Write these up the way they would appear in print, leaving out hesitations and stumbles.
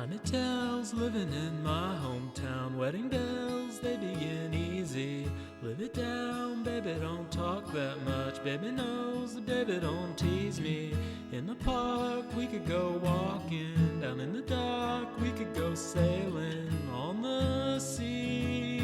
Tiny tales living in my hometown. Wedding bells, they begin easy. Live it down, baby, don't talk that much. Baby knows that baby don't tease me. In the park, we could go walking. Down in the dark, we could go sailing on the sea.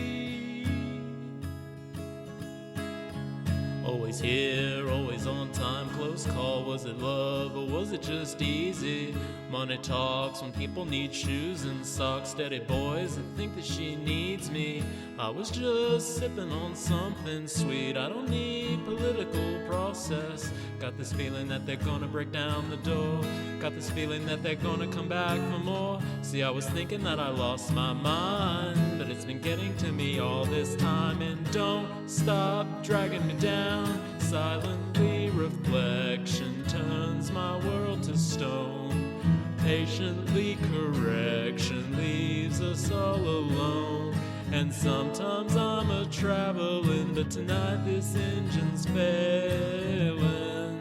Always here, always on time, close call. Was it love or was it just easy? Money talks when people need shoes and socks. Steady boys that think that she needs me. I was just sipping on something sweet. I don't need political process. Got this feeling that they're gonna break down the door. Got this feeling that they're gonna come back for more. See, I was thinking that I lost my mind, but it's been getting to me all this time. And don't stop dragging me down. Silently reflection turns my world to stone. Patiently correction leaves us all alone. And sometimes I'm a traveling, but tonight this engine's failing.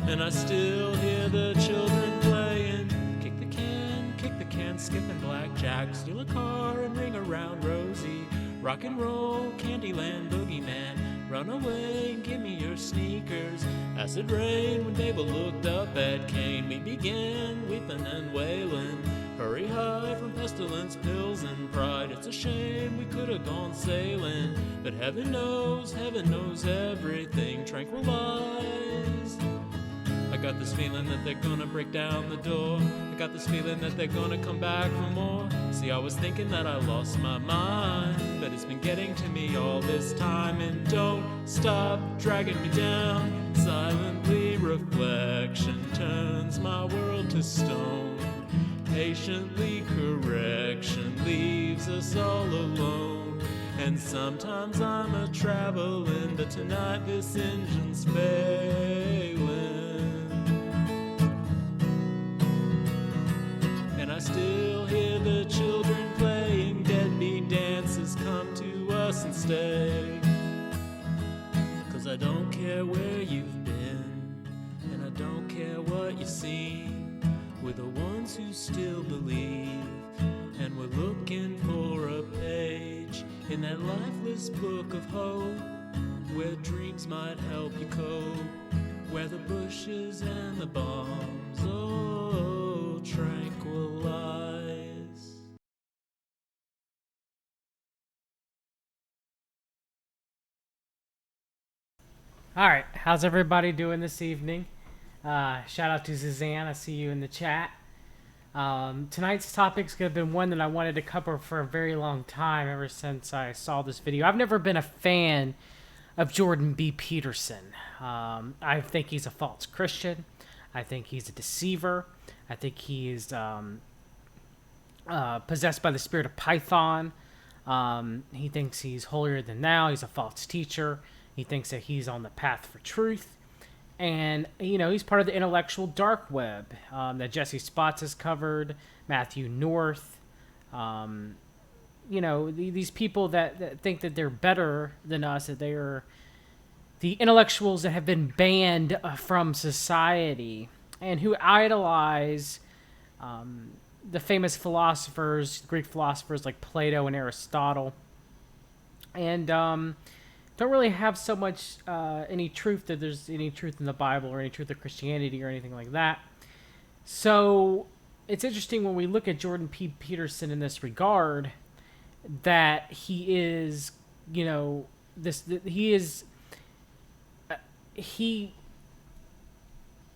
And I still hear the children playing. Kick the can, skipping blackjack. Steal a car and ring around Rosie. Rock and roll, Candyland, boogeyman. Run away and give me your sneakers. Acid rain when Babel looked up at Cain. We began weeping and wailing. Hurry high from pestilence, pills and pride. It's a shame we could have gone sailing, but heaven knows everything tranquilized. I got this feeling that they're gonna break down the door. I got this feeling that they're gonna come back for more. See, I was thinking that I lost my mind, but it's been getting to me all this time. And don't stop dragging me down. Silently reflection turns my world to stone. Patiently correction leaves us all alone. And sometimes I'm a traveling, but tonight this engine's failing. And I still hear the children playing. Deadbeat dances come to us and stay. 'Cause I don't care where you've been, and I don't care what you've seen. We're the ones who still believe, and we're looking for a page in that lifeless book of hope, where dreams might help you cope, where the bushes and the bombs, oh, tranquilize. All right, how's everybody doing this evening? Shout out to Suzanne, I see you in the chat. Tonight's topic's going to be one that I wanted to cover for a very long time, ever since I saw this video. I've never been a fan of Jordan B Peterson. I think he's a false Christian. I think he's a deceiver. I think he is possessed by the spirit of Python. He thinks he's holier than thou. He's a false teacher. He thinks that he's on the path for truth. And, you know, he's part of the intellectual dark web that Jesse Spots has covered, Matthew North. You know, these people that think that they're better than us, that they are the intellectuals that have been banned from society and who idolize the famous philosophers, Greek philosophers like Plato and Aristotle. And don't really have so much any truth that there's any truth in the Bible or any truth of Christianity or anything like that. So it's interesting when we look at Jordan P. Peterson in this regard, that he is, you know, he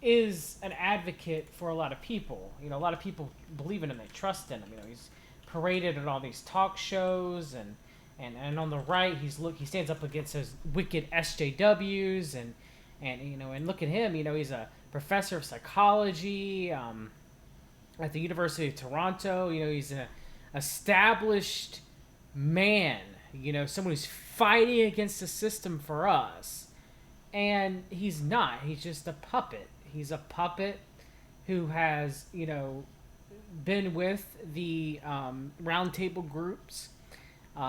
is an advocate for a lot of people. You know, a lot of people believe in him, they trust in him. You know, he's paraded at all these talk shows, and on the right, he stands up against those wicked SJWs, and you know, and look at him. You know, he's a professor of psychology at the University of Toronto. You know, he's an established man. You know, someone who's fighting against the system for us, and he's not. He's just a puppet. He's a puppet who has, you know, been with the roundtable groups.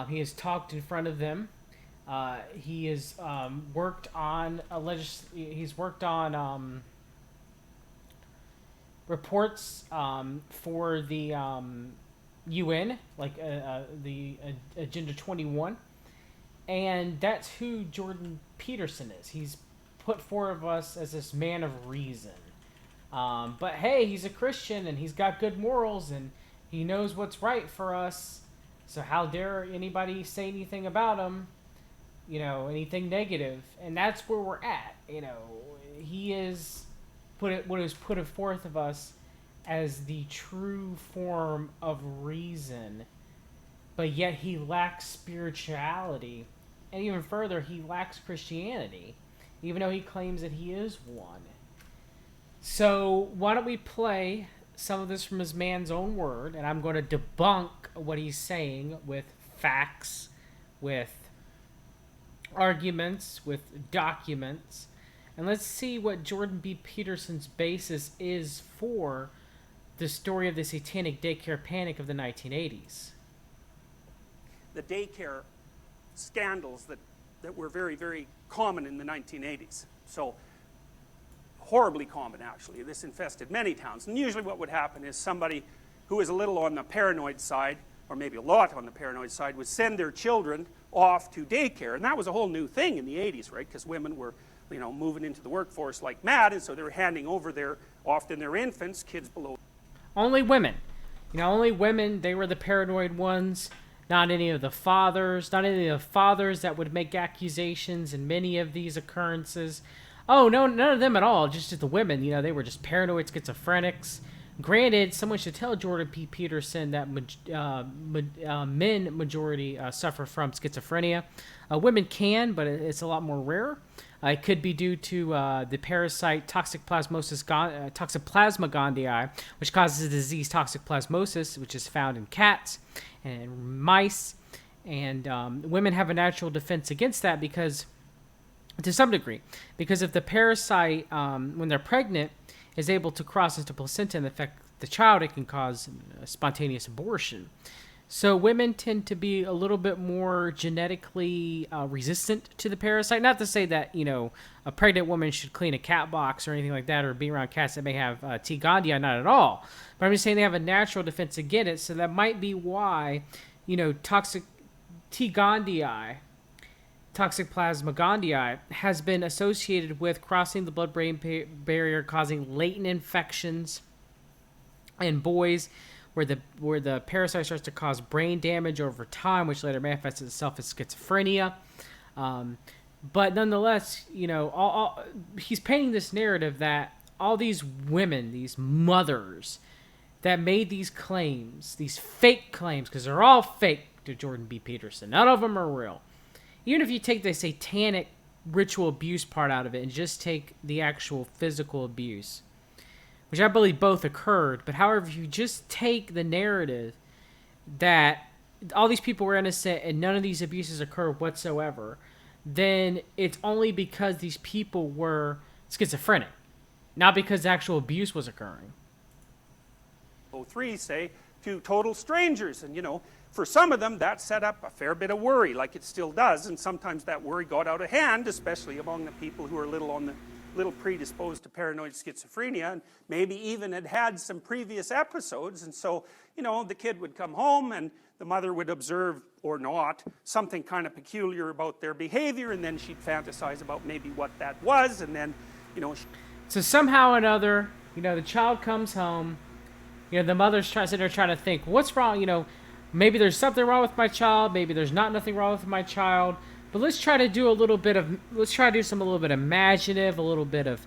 He has talked in front of them. He has worked on reports for the UN, like the Agenda 21, and that's who Jordan Peterson is. He's put forward of us as this man of reason. But hey, he's a Christian and he's got good morals and he knows what's right for us. So how dare anybody say anything about him? Anything negative? And that's where we're at. He is what is put forth of us as the true form of reason, but yet he lacks spirituality, and even further, he lacks Christianity, even though he claims that he is one. So why don't we play some of this from his man's own word, and I'm going to debunk what he's saying with facts, with arguments, with documents, and let's see what Jordan B. Peterson's basis is for the story of the satanic daycare panic of the 1980s. The daycare scandals that were very, very common in the 1980s. So, horribly common, actually. This infested many towns. And usually what would happen is somebody who was a little on the paranoid side, or maybe a lot on the paranoid side, would send their children off to daycare. And that was a whole new thing in the 80s, right? Because women were, moving into the workforce like mad, and so they were handing over often their infants, kids below. Only women. Only women, they were the paranoid ones. Not any of the fathers. Not any of the fathers that would make accusations in many of these occurrences. Oh, no, none of them at all. Just the women. They were just paranoid schizophrenics. Granted, someone should tell Jordan P. Peterson that men majority suffer from schizophrenia. Women can, but it's a lot more rare. It could be due to the parasite Toxoplasma gondii, which causes the disease toxoplasmosis, which is found in cats and mice. And women have a natural defense against that because, to some degree, because if the parasite, when they're pregnant, is able to cross into placenta and affect the child, it can cause spontaneous abortion. So women tend to be a little bit more genetically resistant to the parasite. Not to say that, a pregnant woman should clean a cat box or anything like that, or be around cats that may have T. gondii, not at all. But I'm just saying they have a natural defense against it, so that might be why, toxic T. gondii, Toxoplasma gondii, has been associated with crossing the blood-brain barrier, causing latent infections in boys, where the parasite starts to cause brain damage over time, which later manifests itself as schizophrenia. But nonetheless, he's painting this narrative that all these women, these mothers, that made these claims, these fake claims, because they're all fake to Jordan B. Peterson. None of them are real. Even if you take the satanic ritual abuse part out of it and just take the actual physical abuse, which I believe both occurred, but however, if you just take the narrative that all these people were innocent and none of these abuses occurred whatsoever, then it's only because these people were schizophrenic, not because actual abuse was occurring. 03 say to total strangers, and for some of them that set up a fair bit of worry, like it still does, and sometimes that worry got out of hand, especially among the people who are little predisposed to paranoid schizophrenia, and maybe even had some previous episodes. And so the kid would come home and the mother would observe, or not, something kind of peculiar about their behavior, and then she'd fantasize about maybe what that was, and then so somehow or another, the child comes home, the mother's sitting there trying to think, what's wrong, maybe there's something wrong with my child, maybe there's nothing wrong with my child. But let's try to do a little bit of imaginative, a little bit of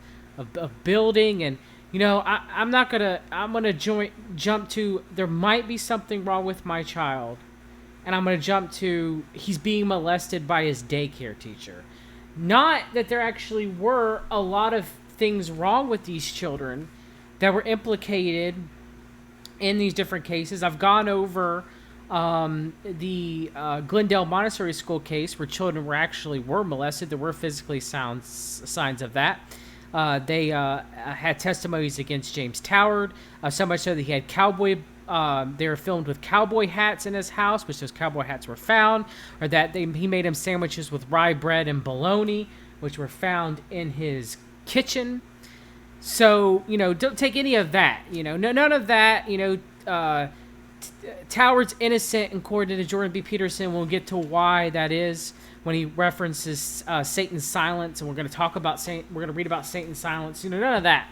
building, and I'm gonna jump to there might be something wrong with my child, and I'm gonna jump to he's being molested by his daycare teacher. Not that there actually were a lot of things wrong with these children that were implicated in these different cases. I've gone over the Glendale Montessori School case where children were molested. There were physically sound signs of that. They had testimonies against James Toward, so much so that he had they were filmed with cowboy hats in his house, which those cowboy hats were found, or that he made him sandwiches with rye bread and bologna, which were found in his kitchen. So, don't take any of that. None of that. Toward's innocent, according to Jordan B. Peterson. We'll get to why that is when he references Satan's silence, and we're going to talk about we're going to read about Satan's silence. None of that.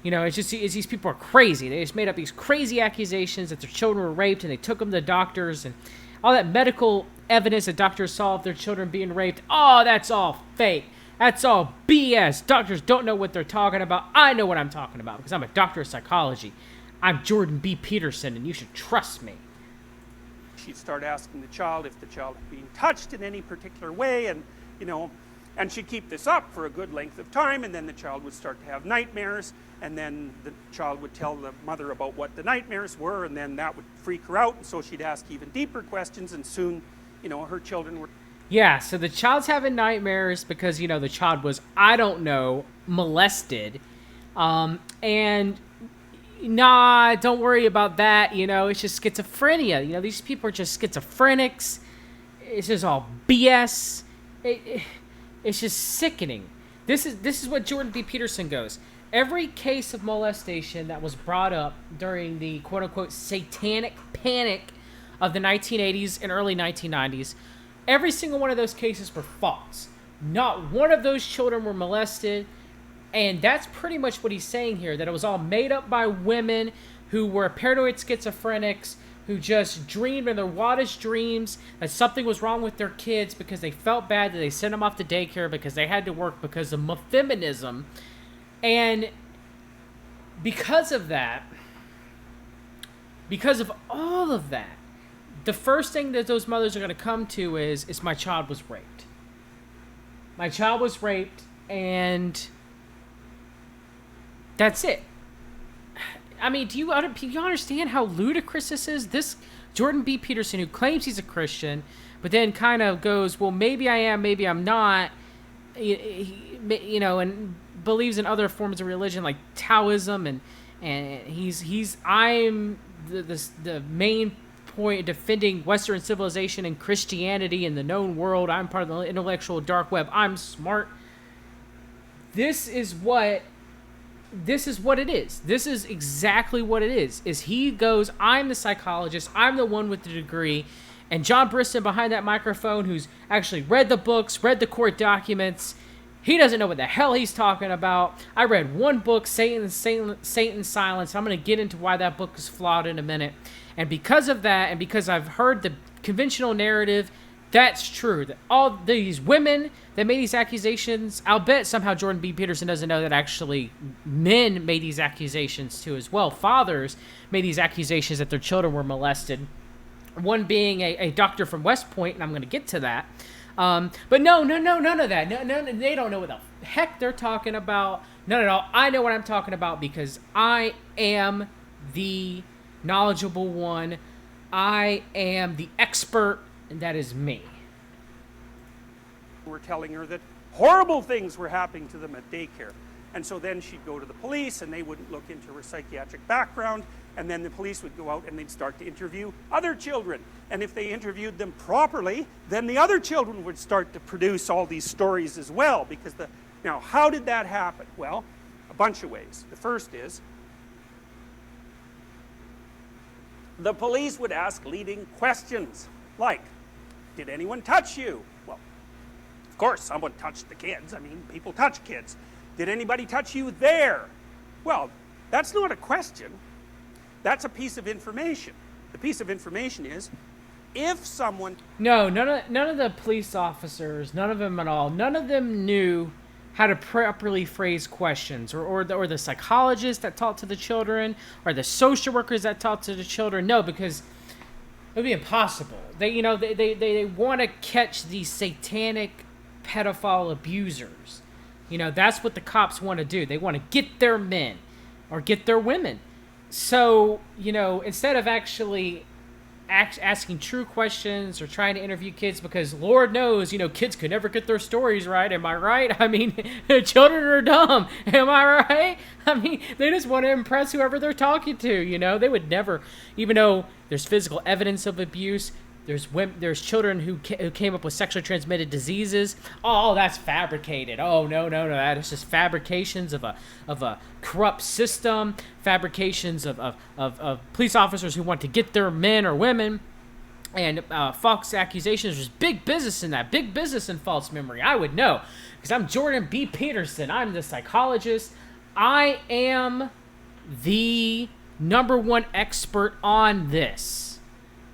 It's just these people are crazy. They just made up these crazy accusations that their children were raped, and they took them to doctors, and all that medical evidence that doctors saw of their children being raped. Oh, that's all fake. That's all BS. Doctors don't know what they're talking about. I know what I'm talking about because I'm a doctor of psychology. I'm Jordan B. Peterson, and you should trust me. She'd start asking the child if the child had been touched in any particular way, and and she'd keep this up for a good length of time, and then the child would start to have nightmares, and then the child would tell the mother about what the nightmares were, and then that would freak her out, and so she'd ask even deeper questions, and soon, her children were... Yeah, so the child's having nightmares because, the child was, I don't know, molested, and... Nah, don't worry about that. It's just schizophrenia. These people are just schizophrenics. It's just all BS. It's just sickening. This is what Jordan B. Peterson goes. Every case of molestation that was brought up during the quote-unquote satanic panic of the 1980s and early 1990s, every single one of those cases were false. Not one of those children were molested. And that's pretty much what he's saying here, that it was all made up by women who were paranoid schizophrenics, who just dreamed in their wildest dreams that something was wrong with their kids because they felt bad that they sent them off to daycare because they had to work because of feminism. And because of that, because of all of that, the first thing that those mothers are going to come to is my child was raped. My child was raped, and... that's it. I mean, do you understand how ludicrous this is? This Jordan B. Peterson, who claims he's a Christian, but then kind of goes, well, maybe I am, maybe I'm not, and believes in other forms of religion like Taoism, and I'm the main point defending Western civilization and Christianity in the known world. I'm part of the intellectual dark web. I'm smart. This is what it is. This is exactly what it is he goes, I'm the psychologist, I'm the one with the degree, and John Brisson behind that microphone, who's actually read the books, read the court documents, he doesn't know what the hell he's talking about. I read one book, Satan's Silence. I'm going to get into why that book is flawed in a minute. And because of that, and because I've heard the conventional narrative, that's true. That all these women that made these accusations, I'll bet somehow Jordan B. Peterson doesn't know that actually men made these accusations too as well. Fathers made these accusations that their children were molested. One being a doctor from West Point, and I'm going to get to that. But no, none of that. No, they don't know what the heck they're talking about. None at all. I know what I'm talking about because I am the knowledgeable one. I am the expert. And that is me. Were telling her that horrible things were happening to them at daycare. And so then she'd go to the police, and they wouldn't look into her psychiatric background, and then the police would go out and they'd start to interview other children. And if they interviewed them properly, then the other children would start to produce all these stories as well. Now, how did that happen? Well, a bunch of ways. The first is, the police would ask leading questions, like, did anyone touch you? Well, of course, someone touched the kids. I mean, people touch kids. Did anybody touch you there? Well, that's not a question. That's a piece of information. The piece of information is, if someone... No, none of the police officers, none of them at all, none of them knew how to properly phrase questions, or the psychologists that talk to the children, or the social workers that talk to the children. No, because... it would be impossible. They want to catch these satanic pedophile abusers. That's what the cops want to do. They want to get their men or get their women. So, instead of actually asking true questions or trying to interview kids, because Lord knows, kids could never get their stories right. Am I right? I mean, children are dumb. Am I right? I mean, they just want to impress whoever they're talking to. They would never, even though there's physical evidence of abuse, There's children who came up with sexually transmitted diseases. Oh, that's fabricated. Oh, no, that is just fabrications of a corrupt system, fabrications of police officers who want to get their men or women, and false accusations. There's big business in that. Big business in false memory. I would know, because I'm Jordan B Peterson. I'm the psychologist. I am the #1 expert on this.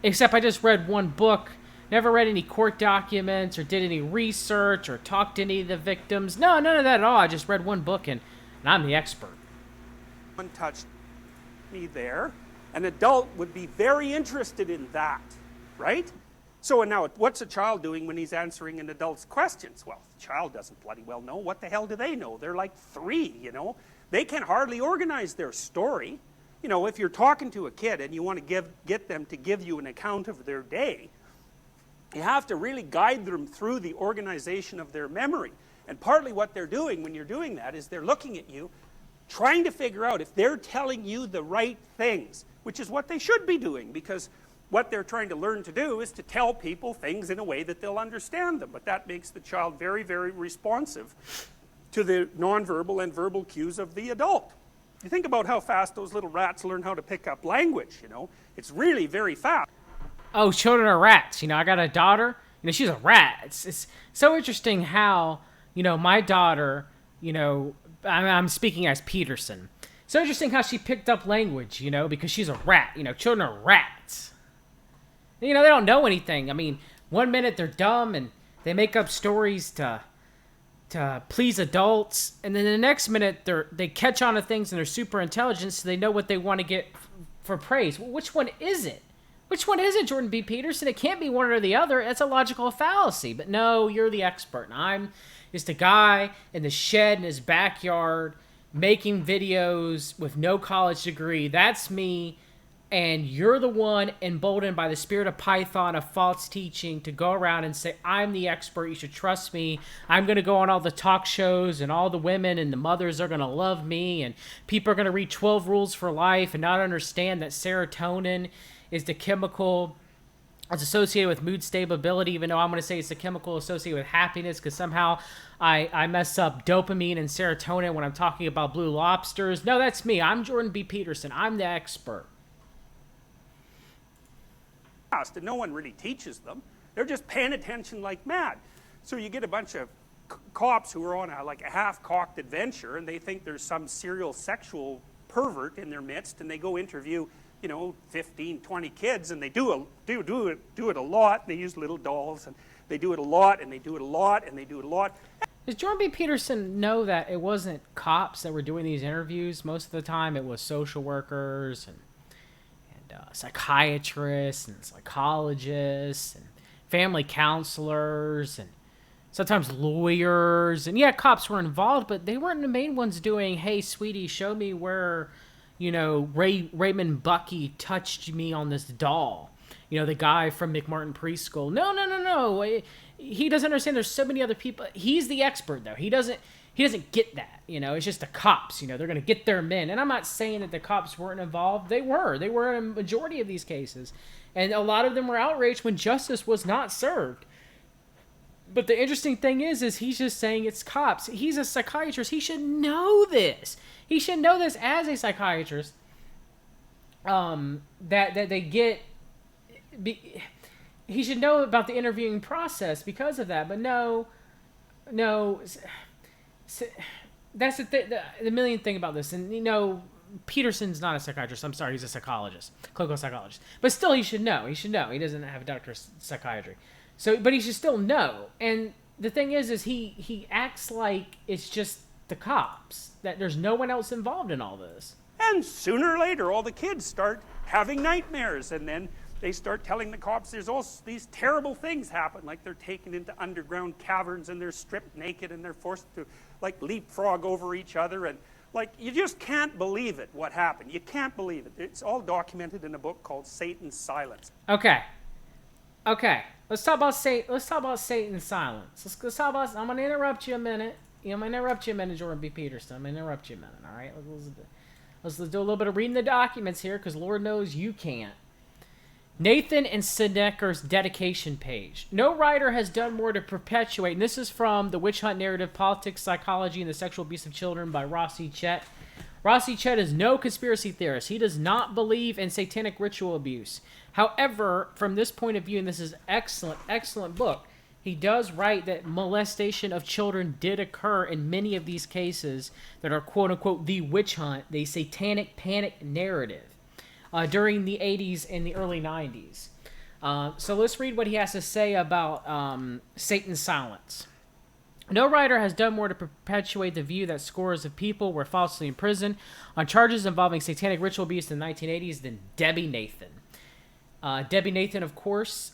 Except I just read one book, never read any court documents or did any research or talked to any of the victims. No, none of that at all. I just read one book and I'm the expert. One touched me there. An adult would be very interested in that, right? So now, what's a child doing when he's answering an adult's questions? Well, the child doesn't bloody well know. What the hell do they know? They're like 3, you know. They can hardly organize their story. You know, if you're talking to a kid and you want to get them to give you an account of their day, you have to really guide them through the organization of their memory. And partly what they're doing when you're doing that is they're looking at you, trying to figure out if they're telling you the right things, which is what they should be doing, because what they're trying to learn to do is to tell people things in a way that they'll understand them. But that makes the child very, very responsive to the nonverbal and verbal cues of the adult. You think about how fast those little rats learn how to pick up language, you know. It's really very fast. Oh, children are rats. You know, I got a daughter. You know, she's a rat. It's so interesting how, you know, my daughter, you know, I'm speaking as Peterson. So interesting how she picked up language, you know, because she's a rat. You know, children are rats. You know, they don't know anything. I mean, one minute they're dumb and they make up stories to please adults, and then the next minute they catch on to things and they're super intelligent, so they know what they want to get for praise. Well, which one is it? Which one is it, Jordan B. Peterson? It can't be one or the other. That's a logical fallacy. But no, you're the expert. And I'm just a guy in the shed in his backyard making videos with no college degree. That's me. And you're the one emboldened by the spirit of Python, of false teaching, to go around and say, I'm the expert, you should trust me. I'm going to go on all the talk shows, and all the women and the mothers are going to love me, and people are going to read 12 Rules for Life and not understand that serotonin is the chemical that's associated with mood stability, even though I'm going to say it's the chemical associated with happiness, because somehow I mess up dopamine and serotonin when I'm talking about blue lobsters. No, that's me. I'm Jordan B. Peterson. I'm the expert. And no one really teaches them. They're just paying attention like mad. So you get a bunch of cops who are on a half-cocked adventure, and they think there's some serial sexual pervert in their midst, and they go interview, you know, 15, 20 kids, and they do it a lot. They use little dolls, and they do it a lot, and they do it a lot, and they do it a lot. Does Jordan B. Peterson know that it wasn't cops that were doing these interviews? Most of the time it was social workers and psychiatrists and psychologists and family counselors and sometimes lawyers. And yeah, cops were involved, but they weren't the main ones doing, hey, sweetie, show me where, you know, Raymond Bucky touched me on this doll. You know, the guy from McMartin Preschool. No. He doesn't understand there's so many other people. He's the expert, though. He doesn't get that. You know, it's just the cops. You know, they're going to get their men. And I'm not saying that the cops weren't involved. They were. They were in a majority of these cases. And a lot of them were outraged when justice was not served. But the interesting thing is he's just saying it's cops. He's a psychiatrist. He should know this. He should know this as a psychiatrist. That they get... he should know about the interviewing process because of that. But no... That's the million thing about this. And, you know, Peterson's not a psychiatrist. I'm sorry, he's a psychologist, clinical psychologist. But still, he should know. He doesn't have a doctorate of psychiatry. So, but he should still know. And the thing is he acts like it's just the cops, that there's no one else involved in all this. And sooner or later, all the kids start having nightmares, and then they start telling the cops there's all these terrible things happen, like they're taken into underground caverns and they're stripped naked and they're forced to like leapfrog over each other, and like you just can't believe it what happened. You can't believe it. It's all documented in a book called Satan's Silence. Okay. Let's talk about Satan's silence. Let's talk about. I'm gonna interrupt you a minute. I'm gonna interrupt you a minute, Jordan B. Peterson. I'm gonna interrupt you a minute. All right. Let's do a little bit of reading the documents here, because Lord knows you can't. Nathan and Sedecker's dedication page. No writer has done more to perpetuate, and this is from The Witch Hunt Narrative, Politics, Psychology, and the Sexual Abuse of Children by Rossi Chet. Rossi Chet is no conspiracy theorist. He does not believe in satanic ritual abuse. However, from this point of view, and this is excellent, excellent book, he does write that molestation of children did occur in many of these cases that are quote-unquote the witch hunt, the satanic panic narrative. During the 80s and the early 90s. So let's read what he has to say about Satan's silence. No writer has done more to perpetuate the view that scores of people were falsely imprisoned on charges involving satanic ritual abuse in the 1980s than Debbie Nathan. Debbie Nathan, of course,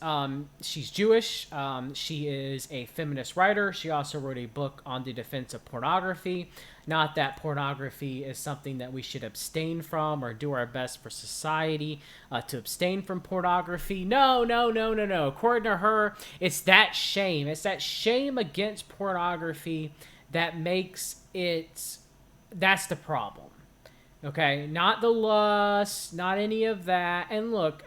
she's Jewish. She is a feminist writer. She also wrote a book on the defense of pornography. Not that pornography is something that we should abstain from or do our best for society to abstain from pornography. No. According to her, it's that shame. It's that shame against pornography that makes it... That's the problem. Okay, not the lust, not any of that. And look,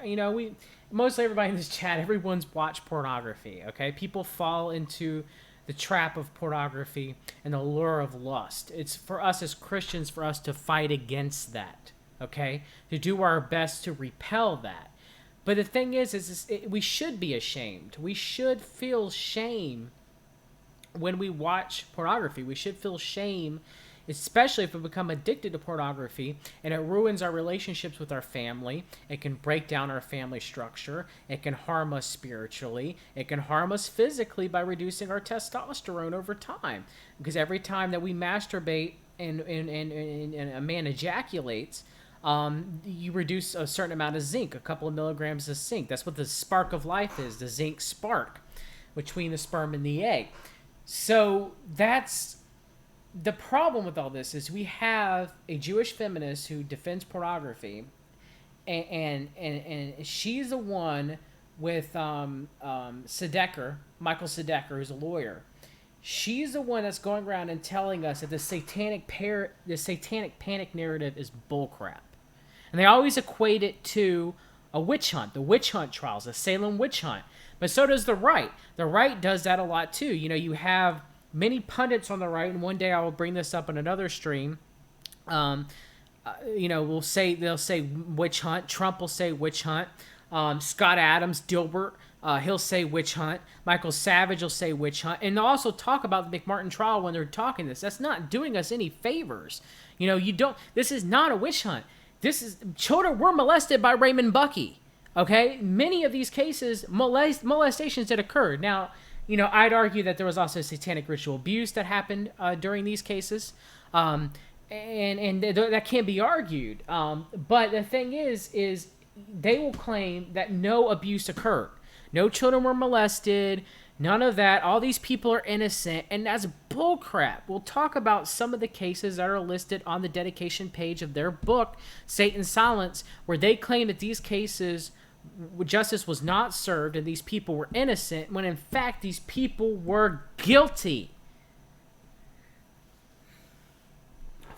mostly everybody in this chat, everyone's watched pornography, okay? People fall into the trap of pornography and the lure of lust. It's for us as Christians, for us to fight against that, okay? To do our best to repel that. But the thing is we should be ashamed. We should feel shame when we watch pornography. We should feel shame, especially if we become addicted to pornography and it ruins our relationships with our family. It can break down our family structure. It can harm us spiritually. It can harm us physically by reducing our testosterone over time. Because every time that we masturbate and a man ejaculates, you reduce a certain amount of zinc, a couple of milligrams of zinc. That's what the spark of life is, the zinc spark between the sperm and the egg. So that's... The problem with all this is we have a Jewish feminist who defends pornography, and she's the one with Sedecker, Michael Sedecker, who's a lawyer. She's the one that's going around and telling us that the satanic panic narrative is bullcrap, and they always equate it to a witch hunt, the witch hunt trials, the Salem witch hunt. But so does the right. The right does that a lot too. You have many pundits on the right, and one day I will bring this up in another stream. They'll say witch hunt. Trump will say witch hunt. Scott Adams, Dilbert, he'll say witch hunt. Michael Savage will say witch hunt, and they'll also talk about the McMartin trial when they're talking this. That's not doing us any favors. This is not a witch hunt. Children were molested by Raymond Bucky. Okay, many of these cases molestations that occurred. Now, I'd argue that there was also satanic ritual abuse that happened during these cases, and that can't be argued. But the thing is they will claim that no abuse occurred, no children were molested, none of that. All these people are innocent, and that's bullcrap. We'll talk about some of the cases that are listed on the dedication page of their book, Satan's Silence, where they claim that these cases, justice was not served and these people were innocent, when in fact these people were guilty.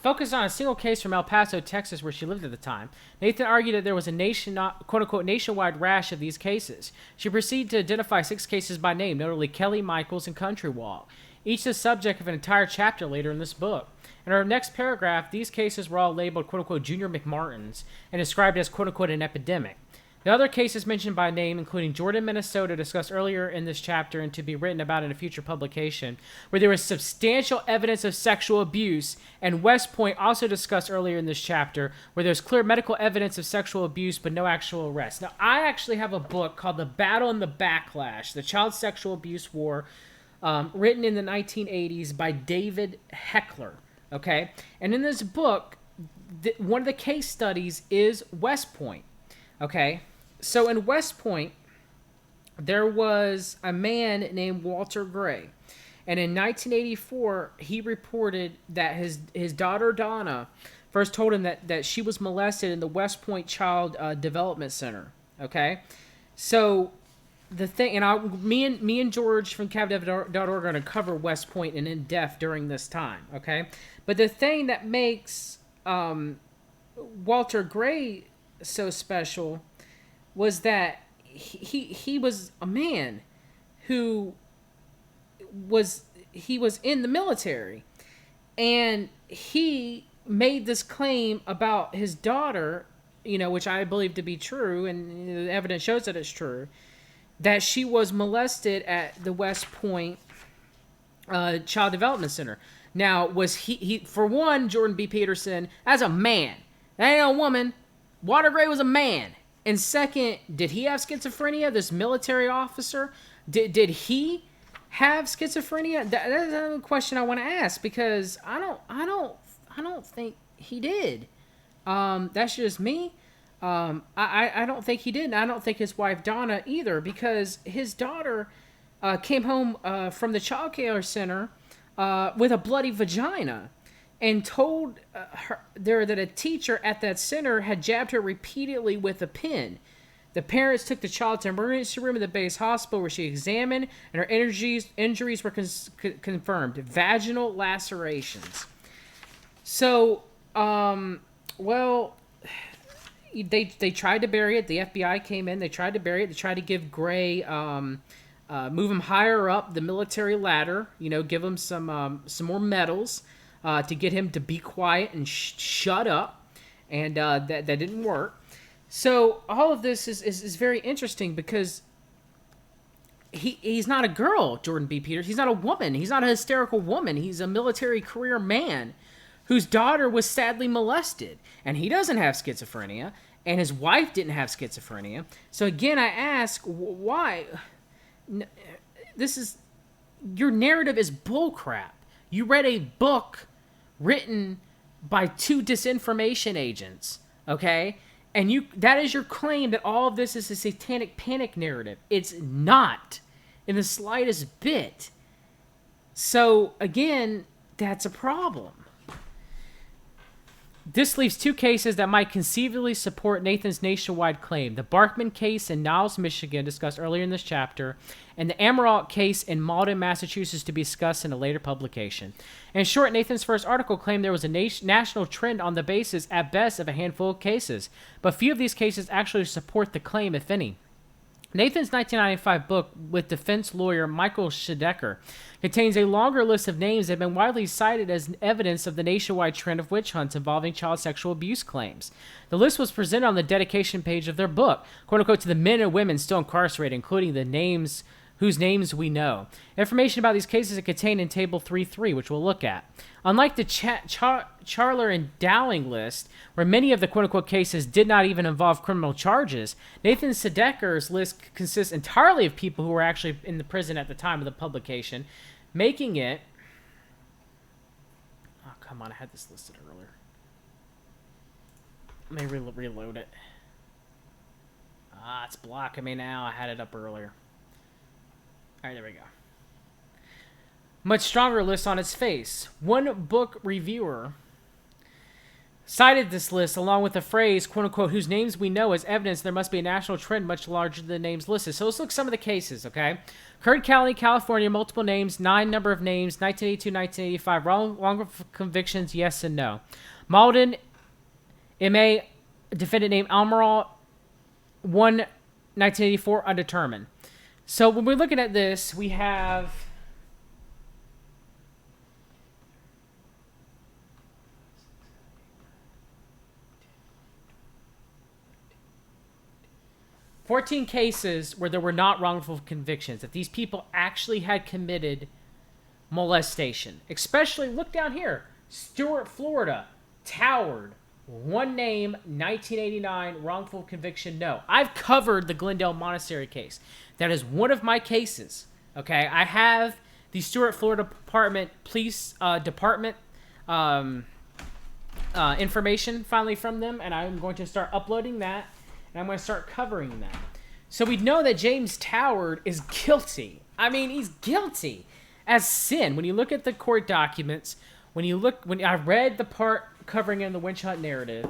Focused on a single case from El Paso, Texas, where she lived at the time, Nathan argued that there was a quote-unquote nationwide rash of these cases. She proceeded to identify 6 cases by name, notably Kelly Michaels and Country Walk, each the subject of an entire chapter later in this book. In our next paragraph, these cases were all labeled quote-unquote Junior McMartins and described as quote-unquote an epidemic. The other cases mentioned by name, including Jordan, Minnesota, discussed earlier in this chapter and to be written about in a future publication, where there was substantial evidence of sexual abuse, and West Point, also discussed earlier in this chapter, where there's clear medical evidence of sexual abuse but no actual arrest. Now, I actually have a book called The Battle and the Backlash, The Child Sexual Abuse War, written in the 1980s by David Heckler, okay? And in this book, one of the case studies is West Point, okay? So in West Point, there was a man named Walter Gray. And in 1984, he reported that his daughter Donna first told him that she was molested in the West Point Child Development Center. Okay? So the thing, and me and George from CavDev.org are going to cover West Point in depth during this time. Okay? But the thing that makes Walter Gray so special was that he was a man who was in the military, and he made this claim about his daughter, which I believe to be true, and the evidence shows that it's true, that she was molested at the West Point Child Development Center. Now, was he for one, Jordan B Peterson, as a man, that ain't a woman, Walter Gray was a man. And second, did he have schizophrenia, this military officer? Did he have schizophrenia? That's a question I want to ask, because I don't think he did. That's just me. I don't think he did. And I don't think his wife Donna either, because his daughter came home from the child care center with a bloody vagina, and told her that a teacher at that center had jabbed her repeatedly with a pin. The parents took the child to emergency room at the base hospital, where she examined, and her injuries were confirmed. Vaginal lacerations. So, they tried to bury it. The FBI came in. They tried to bury it. They tried to give Gray, move him higher up the military ladder. Give him some more medals to get him to be quiet and shut up. And that didn't work. So all of this is very interesting, because he's not a girl, Jordan B. Peters. He's not a woman. He's not a hysterical woman. He's a military career man whose daughter was sadly molested. And he doesn't have schizophrenia, and his wife didn't have schizophrenia. So again, I ask, why? Your narrative is bullcrap. You read a book written by 2 disinformation agents, okay? And that is your claim that all of this is a satanic panic narrative. It's not in the slightest bit. So, again, that's a problem. This leaves 2 cases that might conceivably support Nathan's nationwide claim. The Barkman case in Niles, Michigan, discussed earlier in this chapter, and the Amaral case in Malden, Massachusetts, to be discussed in a later publication. In short, Nathan's first article claimed there was a national trend on the basis, at best, of a handful of cases, but few of these cases actually support the claim, if any. Nathan's 1995 book with defense lawyer Michael Schedecker contains a longer list of names that have been widely cited as evidence of the nationwide trend of witch hunts involving child sexual abuse claims. The list was presented on the dedication page of their book, quote-unquote, to the men and women still incarcerated, including the names whose names we know. Information about these cases are contained in Table 3.3, which we'll look at. Unlike the Charler and Dowling list, where many of the quote-unquote cases did not even involve criminal charges, Nathan Sedecker's list consists entirely of people who were actually in the prison at the time of the publication, making it... Oh, come on, I had this listed earlier. Let me reload it. It's blocking me now. I had it up earlier. All right, there we go. Much stronger list on its face. One book reviewer cited this list along with the phrase, quote-unquote, whose names we know as evidence there must be a national trend much larger than the names listed. So let's look at some of the cases, okay? Kern County, California, multiple names, 9 number of names, 1982, 1985, wrongful convictions, yes and no. Malden, MA, defendant named Almiral, 1, 1984, undetermined. So when we're looking at this, we have... $14 cases where there were not wrongful convictions, that these people actually had committed molestation. Especially, look down here, Stuart, Florida, Toward, 1 name, 1989, wrongful conviction, no. I've covered the Glendale Monastery case. That is one of my cases, okay? I have the Stuart, Florida Police Department information finally from them, and I'm going to start uploading that. And I'm going to start covering that. So we know that James Toward is guilty. I mean, he's guilty as sin. When you look at the court documents, when I read the part covering in the witch hunt narrative,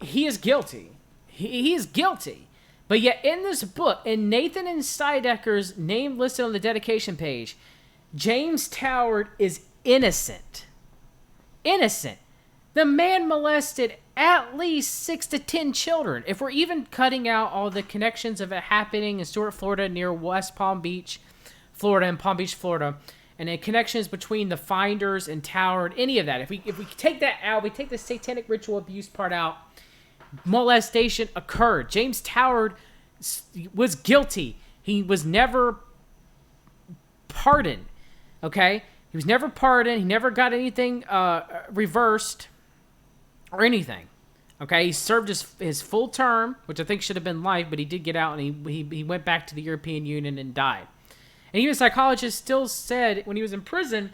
he is guilty. He is guilty. But yet in this book, in Nathan and Steideker's name listed on the dedication page, James Toward is innocent. Innocent. The man molested at least 6 to 10 children. If we're even cutting out all the connections of it happening in Stuart, Florida, near West Palm Beach, Florida, and Palm Beach, Florida, and the connections between the finders and Tower, any of that. If we take that out, we take the satanic ritual abuse part out, molestation occurred. James Tower was guilty. He was never pardoned. Okay? He was never pardoned. He never got anything reversed or anything. Okay? He served his full term, which I think should have been life, but he did get out, and he went back to the European Union and died. And even psychologists still said when he was in prison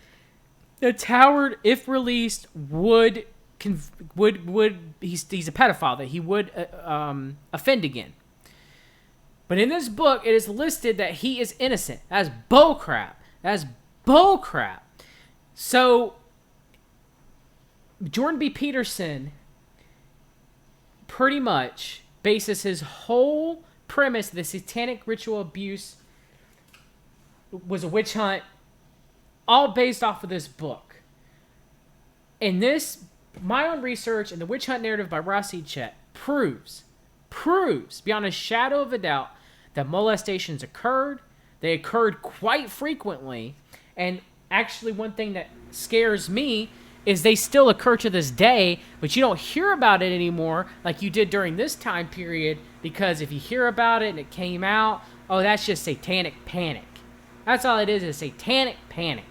that Howard, if released, would he's a pedophile, that he would offend again. But in this book, it is listed that he is innocent. That's bullcrap. That's bullcrap. So Jordan B Peterson pretty much bases his whole premise of the satanic ritual abuse was a witch hunt, all based off of this book. And this, my own research and the witch hunt narrative by Rossi Chet proves beyond a shadow of a doubt that molestations occurred. They occurred quite frequently. And actually, one thing that scares me is they still occur to this day, but you don't hear about it anymore like you did during this time period, because if you hear about it and it came out, oh, that's just satanic panic. That's all it is satanic panic.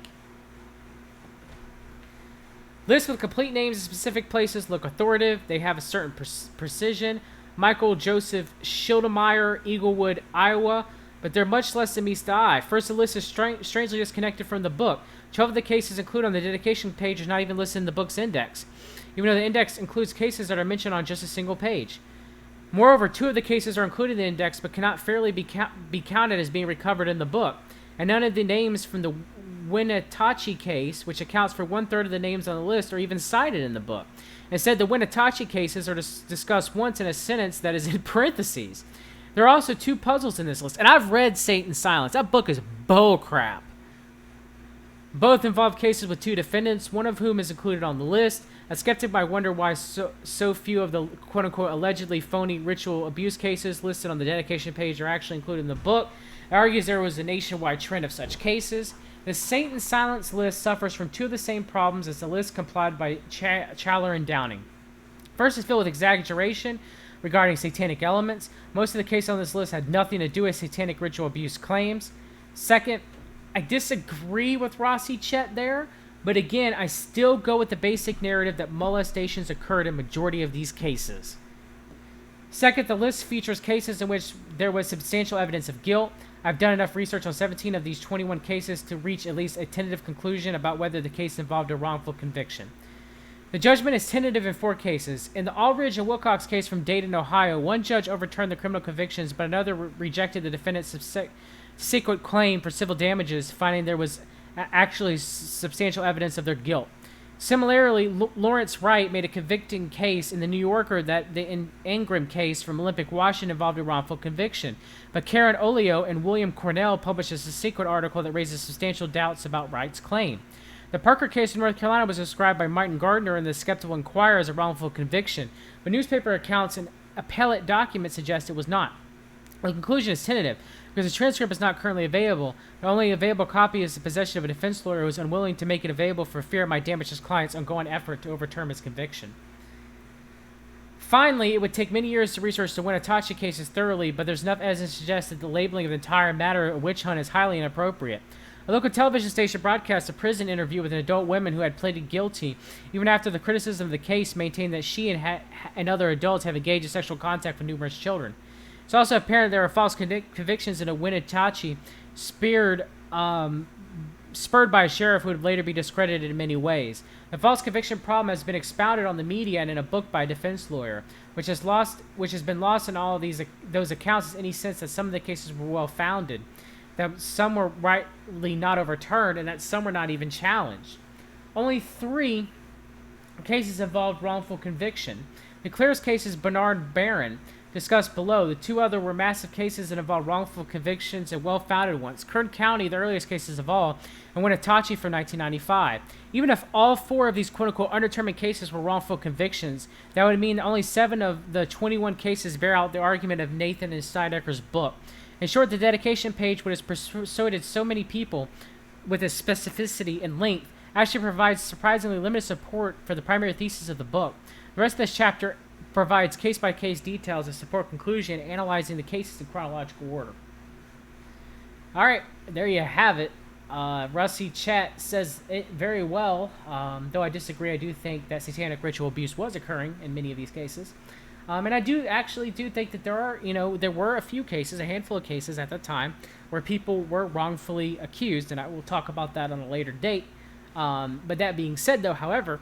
Lists with complete names of specific places look authoritative. They have a certain precision. Michael Joseph Schildemeyer, Eaglewood, Iowa. But they're much less than meets the eye. First, the list is strangely disconnected from the book. 12 of the cases included on the dedication page is not even listed in the book's index, even though the index includes cases that are mentioned on just a single page. Moreover, 2 of the cases are included in the index but cannot fairly be counted as being recovered in the book. And none of the names from the Winnetachi case, which accounts for 1/3 of the names on the list, are even cited in the book. Instead, the Winnetachi cases are discussed once in a sentence that is in parentheses. There are also 2 puzzles in this list, and I've read Satan's Silence. That book is bullcrap. Both involve cases with 2 defendants, one of whom is included on the list. A skeptic might wonder why so few of the quote-unquote allegedly phony ritual abuse cases listed on the dedication page are actually included in the book. It argues there was a nationwide trend of such cases. The Satan's Silence list suffers from 2 of the same problems as the list complied by Challer and Downing. First, is filled with exaggeration regarding satanic elements. Most of the cases on this list had nothing to do with satanic ritual abuse claims. Second, I disagree with Rossi Chet there, but again, I still go with the basic narrative that molestations occurred in majority of these cases. Second, the list features cases in which there was substantial evidence of guilt. I've done enough research on 17 of these 21 cases to reach at least a tentative conclusion about whether the case involved a wrongful conviction. The judgment is tentative in 4 cases. In the Aldridge and Wilcox case from Dayton, Ohio, one judge overturned the criminal convictions, but another rejected the defendant's subsequent claim for civil damages, finding there was actually substantial evidence of their guilt. Similarly, Lawrence Wright made a convicting case in the New Yorker that the Ingram case from Olympic, Washington involved a wrongful conviction. But Karen Olio and William Cornell published a subsequent article that raises substantial doubts about Wright's claim. The Parker case in North Carolina was described by Martin Gardner in the Skeptical Inquirer as a wrongful conviction, but newspaper accounts and appellate documents suggest it was not. The conclusion is tentative, because the transcript is not currently available. The only available copy is the possession of a defense lawyer who is unwilling to make it available for fear it might damage his client's ongoing effort to overturn his conviction. Finally, it would take many years to research the Winnetachi cases thoroughly, but there's enough evidence to suggest that the labeling of the entire matter of witch hunt is highly inappropriate. A local television station broadcast a prison interview with an adult woman who had pleaded guilty, even after the criticism of the case maintained that she and other adults have engaged in sexual contact with numerous children. It's also apparent there are false convictions in a Winnetachi spurred by a sheriff who would later be discredited in many ways. The false conviction problem has been expounded on the media and in a book by a defense lawyer, which has been lost in all of those accounts is any sense that some of the cases were well founded, that some were rightly not overturned, and that some were not even challenged. Only 3 cases involved wrongful conviction. The clearest case is Bernard Barron, discussed below. The two other were massive cases that involved wrongful convictions and well-founded ones. Kern County, the earliest cases of all, and Winnetochee from 1995. Even if all 4 of these quote-unquote undetermined cases were wrongful convictions, that would mean only 7 of the 21 cases bear out the argument of Nathan and Steidecker's book. In short, the dedication page, which has persuaded so many people with its specificity and length, actually provides surprisingly limited support for the primary thesis of the book. The rest of this chapter provides case-by-case details to support conclusion, analyzing the cases in chronological order. All right, there you have it. Rusty Chat says it very well, though I disagree. I do think that satanic ritual abuse was occurring in many of these cases. And I do think that there were a few cases, a handful of cases at the time, where people were wrongfully accused, and I will talk about that on a later date. But that being said, though, however,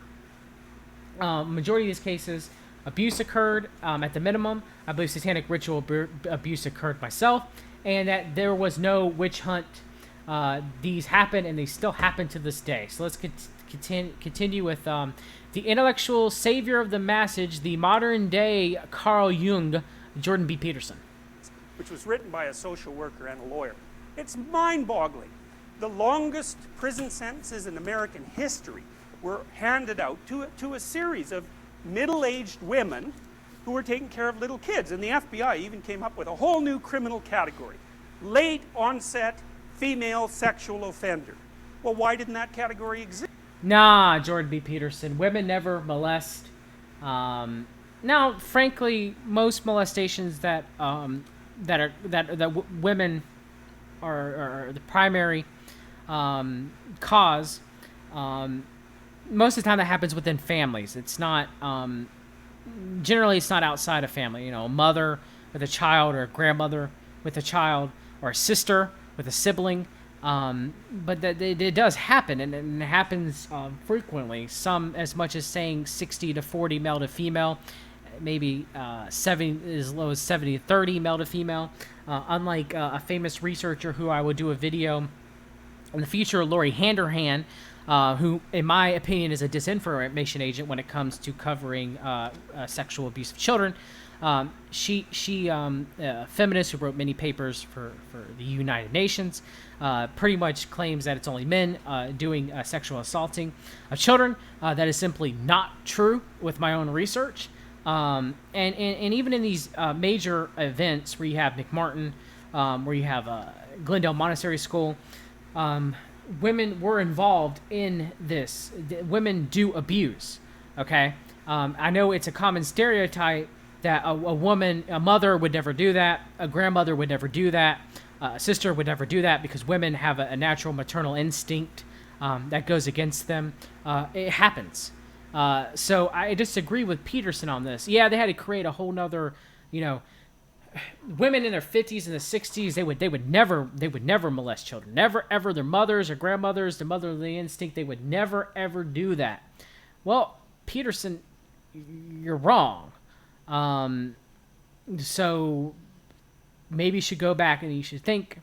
majority of these cases, abuse occurred at the minimum. I believe satanic ritual abuse occurred myself, and that there was no witch hunt. These happen, and they still happen to this day. So let's continue with the intellectual savior of the message, the modern-day Carl Jung, Jordan B. Peterson. Which was written by a social worker and a lawyer. It's mind-boggling. The longest prison sentences in American history were handed out to a series of middle-aged women who were taking care of little kids. And the FBI even came up with a whole new criminal category: late onset female sexual offender. Well, why didn't that category exist? Nah, Jordan B. Peterson. Women never molest. Now, frankly, most molestations that women are the primary cause. Most of the time, that happens within families. It's not. Generally, it's not outside a family. You know, a mother with a child, or a grandmother with a child, or a sister with a sibling. But it does happen, and it happens frequently. Some as much as saying 60 to 40 male to female, maybe 70 as low as 70 to 30 male to female. Unlike a famous researcher who I will do a video in the future, Lori Handerhan, who, in my opinion, is a disinformation agent when it comes to covering sexual abuse of children. She a feminist who wrote many papers for the United Nations, pretty much claims that it's only men doing sexual assaulting of children. That is simply not true with my own research. And even in these major events where you have McMartin, where you have Glendale Montessori School, women were involved in this. Women do abuse, okay? I know it's a common stereotype that a woman, a mother would never do that, a grandmother would never do that, a sister would never do that, because women have a natural maternal instinct that goes against them. It happens. So I disagree with Peterson on this. Yeah, they had to create a whole nother, women in their 50s and the 60s, they would never molest children. Never, ever. Their mothers or grandmothers, the motherly instinct, they would never, ever do that. Well, Peterson, you're wrong. So maybe you should go back and you should think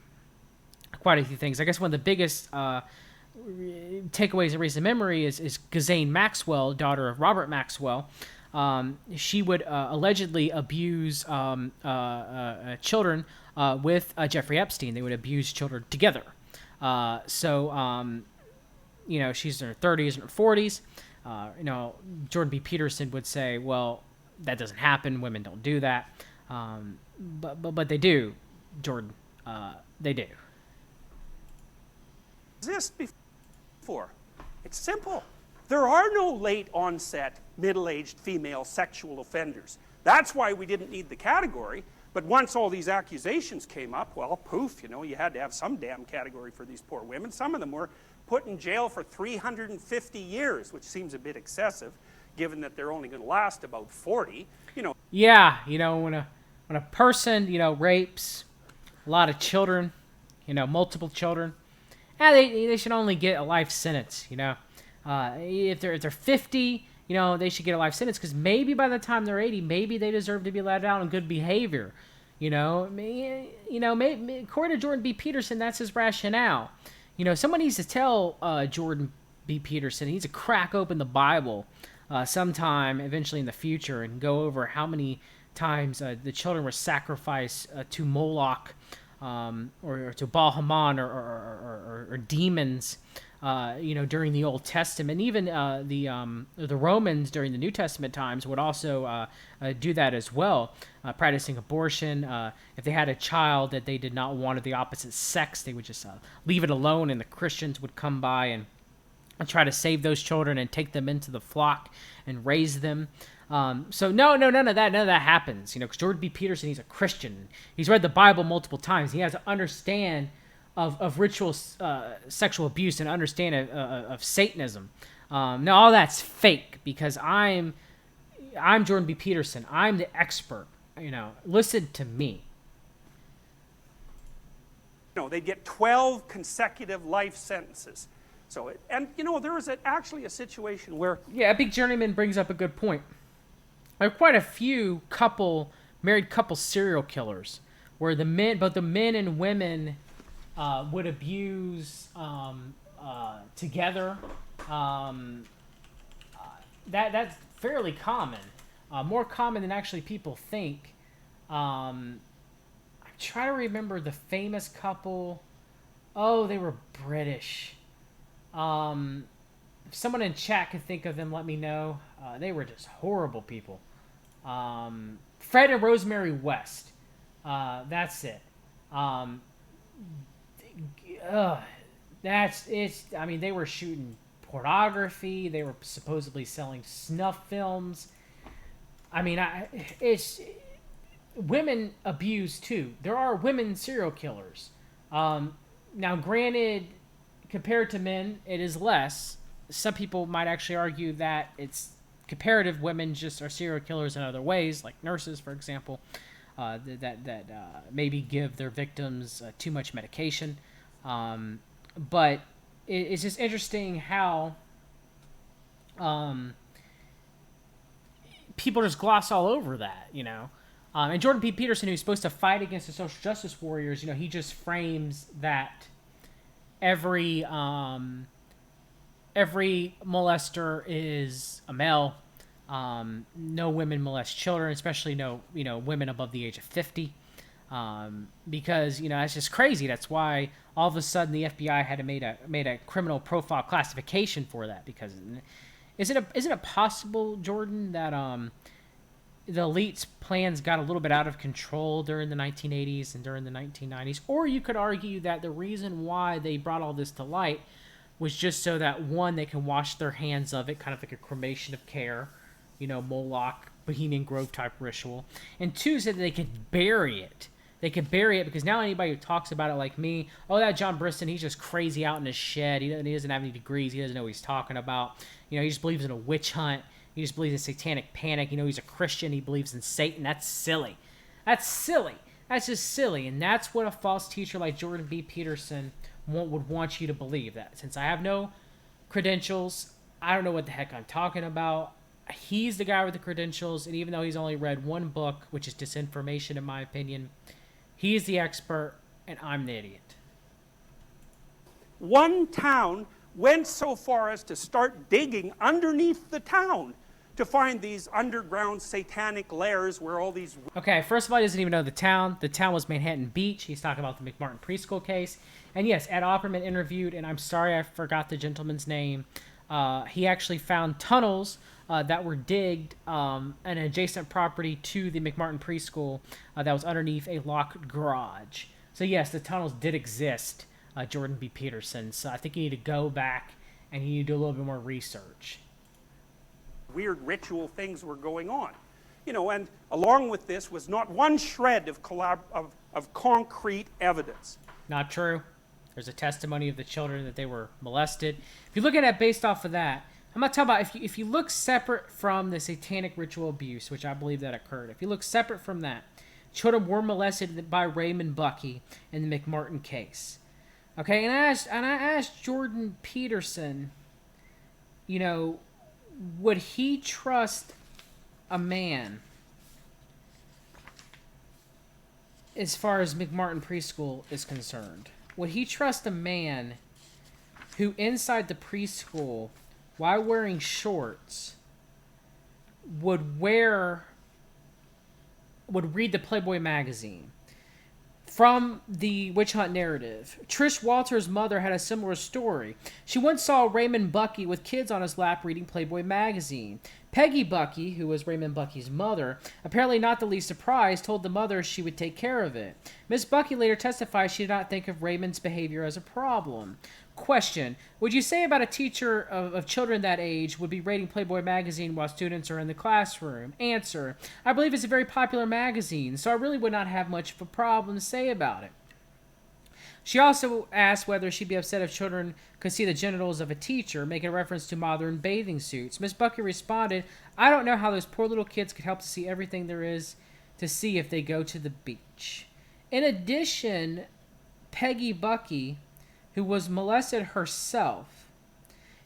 quite a few things. I guess one of the biggest takeaways in recent memory is Ghislaine Maxwell, daughter of Robert Maxwell. She would allegedly abuse children with Jeffrey Epstein. They would abuse children together. So she's in her 30s and her 40s. Jordan B. Peterson would say, well, that doesn't happen. Women don't do that. But they do, Jordan. They do. Exist before. It's simple. There are no late onset, middle-aged female sexual offenders. That's why we didn't need the category. But once all these accusations came up, well, poof, you had to have some damn category for these poor women. Some of them were put in jail for 350 years, which seems a bit excessive, given that they're only going to last about 40. Yeah, when a person, rapes a lot of children, multiple children, they should only get a life sentence, If they're 50, they should get a life sentence, because maybe by the time they're 80, maybe they deserve to be let out on good behavior. Maybe, according to Jordan B. Peterson, that's his rationale. Someone needs to tell Jordan B. Peterson, he needs to crack open the Bible sometime eventually in the future and go over how many times the children were sacrificed to Moloch, or to Baal Haman, or demons, during the Old Testament. Even the Romans during the New Testament times would also do that as well, practicing abortion. If they had a child that they did not want of the opposite sex, they would just leave it alone, and the Christians would come by and try to save those children and take them into the flock and raise them. So none of that happens, because Jordan B Peterson, he's a Christian. He's read the Bible multiple times. He has an understand of ritual sexual abuse and understand of Satanism. Now all that's fake, because I'm Jordan B Peterson. I'm the expert. Listen to me. They'd get 12 consecutive life sentences. So, there was actually a situation where... Yeah, Big Journeyman brings up a good point. There are quite a few married couple serial killers where both the men and women would abuse together. That's fairly common, more common than actually people think. I try to remember the famous couple. Oh, they were British. If someone in chat can think of them, let me know. They were just horrible people. Fred and Rosemary West. That's it. They were shooting pornography. They were supposedly selling snuff films. It's women abuse too. There are women serial killers. Now, granted, compared to men, it is less. Some people might actually argue that it's comparative. Women just are serial killers in other ways, like nurses, for example, that maybe give their victims too much medication. But it's just interesting how people just gloss all over that, And Jordan B Peterson, who's supposed to fight against the social justice warriors, he just frames that every molester is a male. No women molest children, especially no women above the age of 50, because it's just crazy. That's why all of a sudden the FBI had made a criminal profile classification for that. Because isn't it possible, Jordan, that the elite's plans got a little bit out of control during the 1980s and during the 1990s? Or you could argue that the reason why they brought all this to light was just so that, one, they can wash their hands of it, kind of like a cremation of care, Moloch, Bohemian Grove type ritual, and two, so that they could bury it. They could bury it because now anybody who talks about it like me, oh, that John Brisson, he's just crazy out in his shed. He doesn't have any degrees. He doesn't know what he's talking about. He just believes in a witch hunt. He just believes in satanic panic. He's a Christian. He believes in Satan. That's silly. That's silly. That's just silly. And that's what a false teacher like Jordan B Peterson would want you to believe. That since I have no credentials, I don't know what the heck I'm talking about. He's the guy with the credentials, and even though he's only read one book, which is disinformation in my opinion, he's the expert, and I'm the idiot. One town went so far as to start digging underneath the town to find these underground satanic lairs where all these... Okay, first of all, he doesn't even know the town. The town was Manhattan Beach. He's talking about the McMartin preschool case. And yes, Ed Opperman interviewed, and I'm sorry I forgot the gentleman's name. He actually found tunnels that were digged an adjacent property to the McMartin preschool that was underneath a locked garage. So yes, the tunnels did exist, Jordan B Peterson. So I think you need to go back and you need to do a little bit more research. Weird ritual things were going on. And along with this was not one shred of concrete evidence. Not true. There's a testimony of the children that they were molested. If you look at it based off of that, I'm not talking about if you look separate from the satanic ritual abuse, which I believe that occurred. If you look separate from that, children were molested by Raymond Buckey in the McMartin case. Okay, and I asked Jordan Peterson, would he trust a man as far as McMartin preschool is concerned? Would he trust a man who inside the preschool, while wearing shorts, would wear would read the Playboy magazine. From the witch hunt narrative, Trish Walters' mother had a similar story. She once saw Raymond Bucky with kids on his lap reading Playboy magazine. Peggy Bucky, who was Raymond Bucky's mother, apparently not the least surprised, told the mother she would take care of it. Miss Bucky later testified she did not think of Raymond's behavior as a problem. Question: would you say about a teacher of children that age would be reading Playboy magazine while students are in the classroom? Answer: I believe it's a very popular magazine, so I really would not have much of a problem to say about it. She also asked whether she'd be upset if children could see the genitals of a teacher, making a reference to modern bathing suits. Miss Bucky responded, I don't know how those poor little kids could help to see everything there is to see if they go to the beach. In addition, Peggy Bucky, who was molested herself,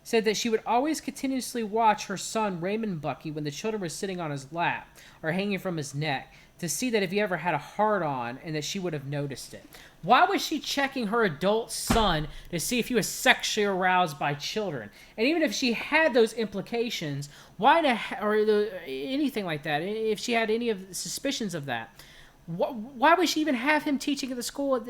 said that she would always continuously watch her son Raymond Bucky when the children were sitting on his lap or hanging from his neck to see that if he ever had a hard-on and that she would have noticed it. Why was she checking her adult son to see if he was sexually aroused by children? And even if she had those implications, anything like that, if she had any of the suspicions of that, why would she even have him teaching at the school?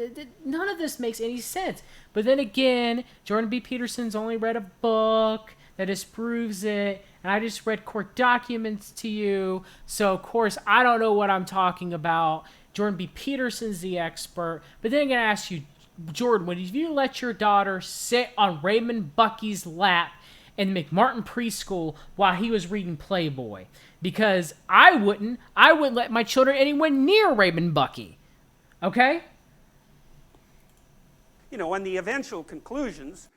None of this makes any sense. But then again, Jordan B. Peterson's only read a book that disproves it, and I just read court documents to you, so of course I don't know what I'm talking about. Jordan B. Peterson's the expert. But then I'm going to ask you, Jordan, would you let your daughter sit on Raymond Bucky's lap in McMartin preschool while he was reading Playboy? Because I wouldn't let my children anywhere near Raymond Bucky. Okay? You know, and the eventual conclusions,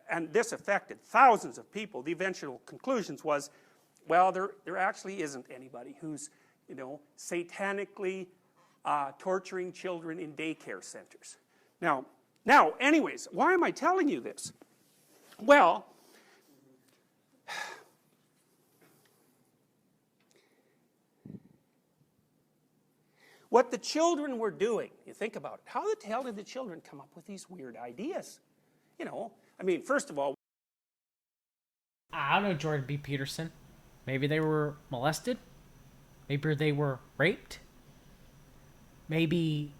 and this affected thousands of people, the eventual conclusions was, well, there actually isn't anybody who's, you know, satanically torturing children in daycare centers. Now, anyways, why am I telling you this? Well, what the children were doing, you think about it, how the hell did the children come up with these weird ideas? You know, I mean, first of all, I don't know, Jordan B. Peterson. Maybe they were molested. Maybe they were raped. Maybe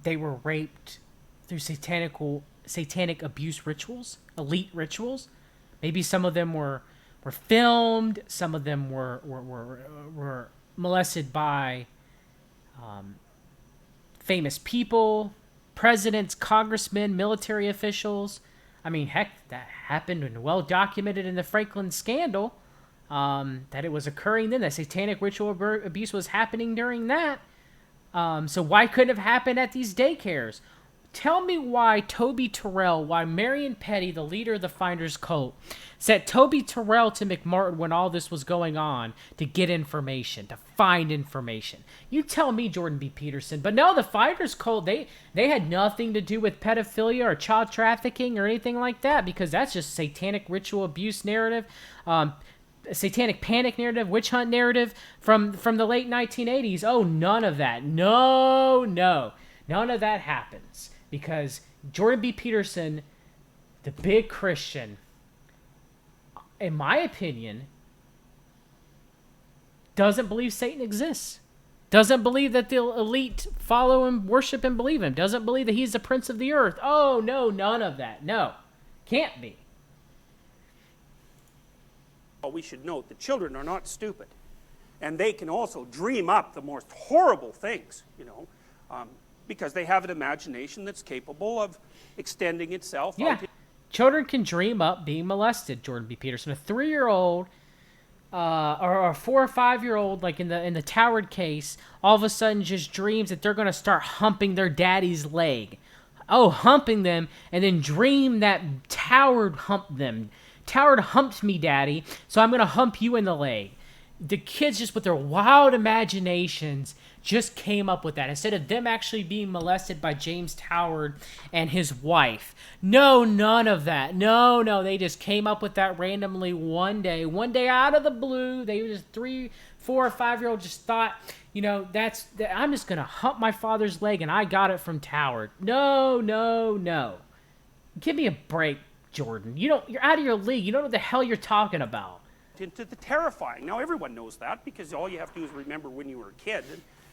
they were raped through satanic abuse rituals, elite rituals. Maybe some of them were filmed. Some of them were molested by famous people, presidents, congressmen, military officials. I mean, heck, that happened and well documented in the Franklin scandal, that it was occurring then. That satanic ritual abuse was happening during that. So why couldn't it have happened at these daycares? Tell me why why Marion Petty, the leader of the Finders cult, sent Toby Terrell to McMartin when all this was going on to get information, to find information. You tell me, Jordan B. Peterson. But no, the Finders cult, they had nothing to do with pedophilia or child trafficking or anything like that, because that's just satanic ritual abuse narrative, satanic panic narrative, witch hunt narrative from the late 1980s. Oh, none of that. No. None of that happens. Because Jordan B. Peterson, the big Christian, in my opinion, doesn't believe Satan exists. Doesn't believe that the elite follow him, worship him, believe him. Doesn't believe that he's the prince of the earth. Oh, no, none of that. No. Can't be. we should note that children are not stupid. And they can also dream up the most horrible things, you know, because they have an imagination that's capable of extending itself. Yeah, children can dream up being molested, Jordan B. Peterson. A 3-year-old or a 4 or 5-year-old, like in the Toward case, all of a sudden just dreams that they're going to start humping their daddy's leg. Oh, humping them, and then dream that Toward humped them. Toward humped me, daddy, so I'm going to hump you in the leg. The kids, just with their wild imaginations, just came up with that. Instead of them actually being molested by James Toward and his wife. No, none of that. No, they just came up with that randomly one day out of the blue. They were just 3, 4, or 5-year-old just thought, you know, I'm just going to hump my father's leg, and I got it from Toward. No. Give me a break, Jordan. You're out of your league. You don't know what the hell you're talking about. Into the terrifying. Now, everyone knows that because all you have to do is remember when you were a kid.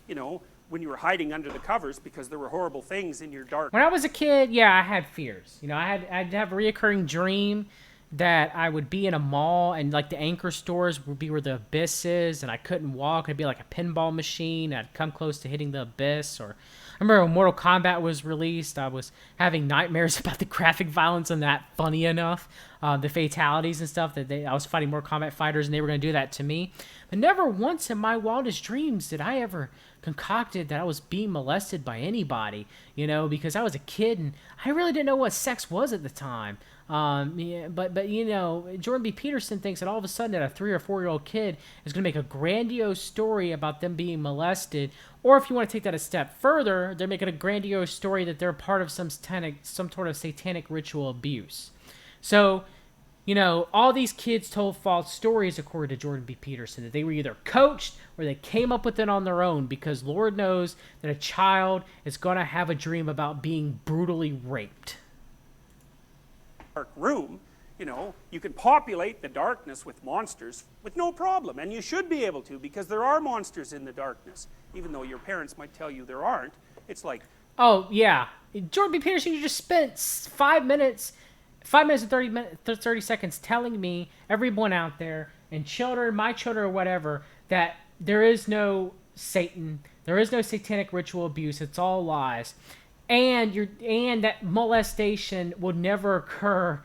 you know, when you were hiding under the covers because there were horrible things in your dark. When I was a kid, yeah, I had fears. You know, I'd have a reoccurring dream that I would be in a mall and like the anchor stores would be where the abyss is, and I couldn't walk. It'd be like a pinball machine. I'd come close to hitting the abyss. Or I remember when Mortal Kombat was released, I was having nightmares about the graphic violence and that. Funny enough, the fatalities and stuff that I was fighting Mortal Kombat fighters and they were going to do that to me. But never once in my wildest dreams did I ever concocted that I was being molested by anybody, you know, because I was a kid and I really didn't know what sex was at the time. Yeah, but you know, Jordan B Peterson thinks that all of a sudden that a 3 or 4-year-old kid is going to make a grandiose story about them being molested, or if you want to take that a step further, they're making a grandiose story that they're part of some sort of satanic ritual abuse. So, you know, all these kids told false stories, according to Jordan B Peterson, that they were either coached or they came up with it on their own, because Lord knows that a child is going to have a dream about being brutally raped. Dark room, you know, you can populate the darkness with monsters with no problem, and you should be able to, because there are monsters in the darkness, even though your parents might tell you there aren't. It's like, oh yeah, Jordan B Peterson, you just spent 5 minutes and 30 seconds telling me, everyone out there, and children, my children or whatever, that there is no Satan, there is no satanic ritual abuse, it's all lies. And that molestation would never occur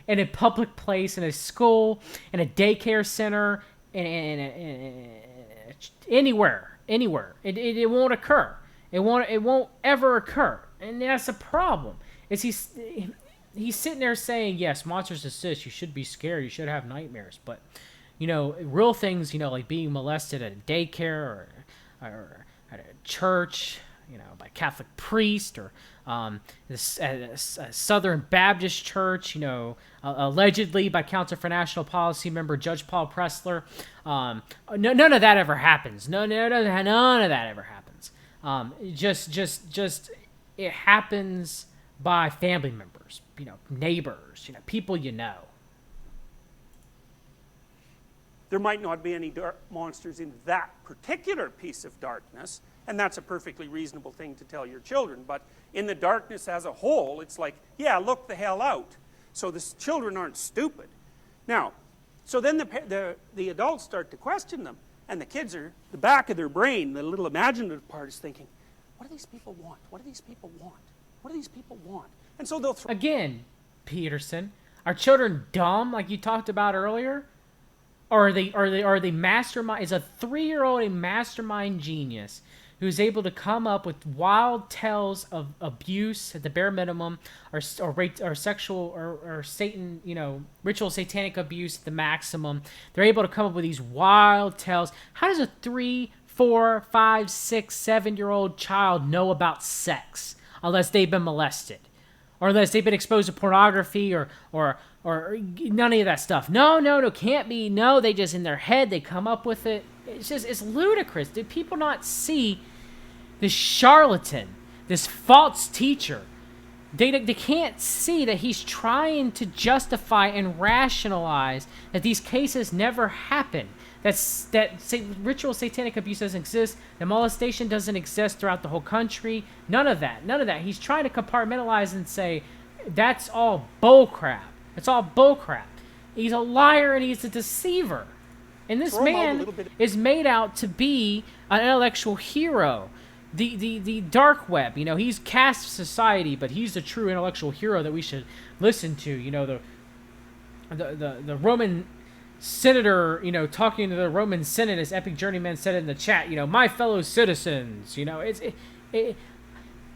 in a public place, in a school, in a daycare center, in anywhere. It won't occur. It won't ever occur. And that's a problem. Is he's sitting there saying, yes, monsters exist. You should be scared. You should have nightmares. But, you know, real things, you know, like being molested at a daycare or at a church, you know, by a Catholic priest, or a Southern Baptist church, you know, allegedly by Council for National Policy member Judge Paul Pressler. None of that ever happens. None of that ever happens. Just it happens by family members, you know, neighbors, you know, people you know. there might not be any dark monsters in that particular piece of darkness, and that's a perfectly reasonable thing to tell your children. But in the darkness as a whole, it's like, yeah, look the hell out. So the children aren't stupid. Now, so then the adults start to question them, and the kids are, the back of their brain, the little imaginative part is thinking, what do these people want? What do these people want? What do these people want? And so they'll throw... Again, Peterson, are children dumb like you talked about earlier? Or are they mastermind? Is a 3-year-old a mastermind genius who's able to come up with wild tales of abuse at the bare minimum, or sexual or Satan, ritual satanic abuse at the maximum? They're able to come up with these wild tales. How does a 3, 4, 5, 6, 7-year-old child know about sex unless they've been molested, or unless they've been exposed to pornography or none of that stuff? No, can't be. No, they just in their head they come up with it. It's ludicrous. Did people not see this charlatan, this false teacher? They can't see that he's trying to justify and rationalize that these cases never happen. Ritual satanic abuse doesn't exist. The molestation doesn't exist throughout the whole country. None of that. He's trying to compartmentalize and say that's all bullcrap. It's all bullcrap. He's a liar and he's a deceiver. And this man is made out to be an intellectual hero. The dark web, he's cast society, but he's the true intellectual hero that we should listen to. The Roman senator, talking to the Roman Senate, as Epic Journeyman said in the chat, my fellow citizens,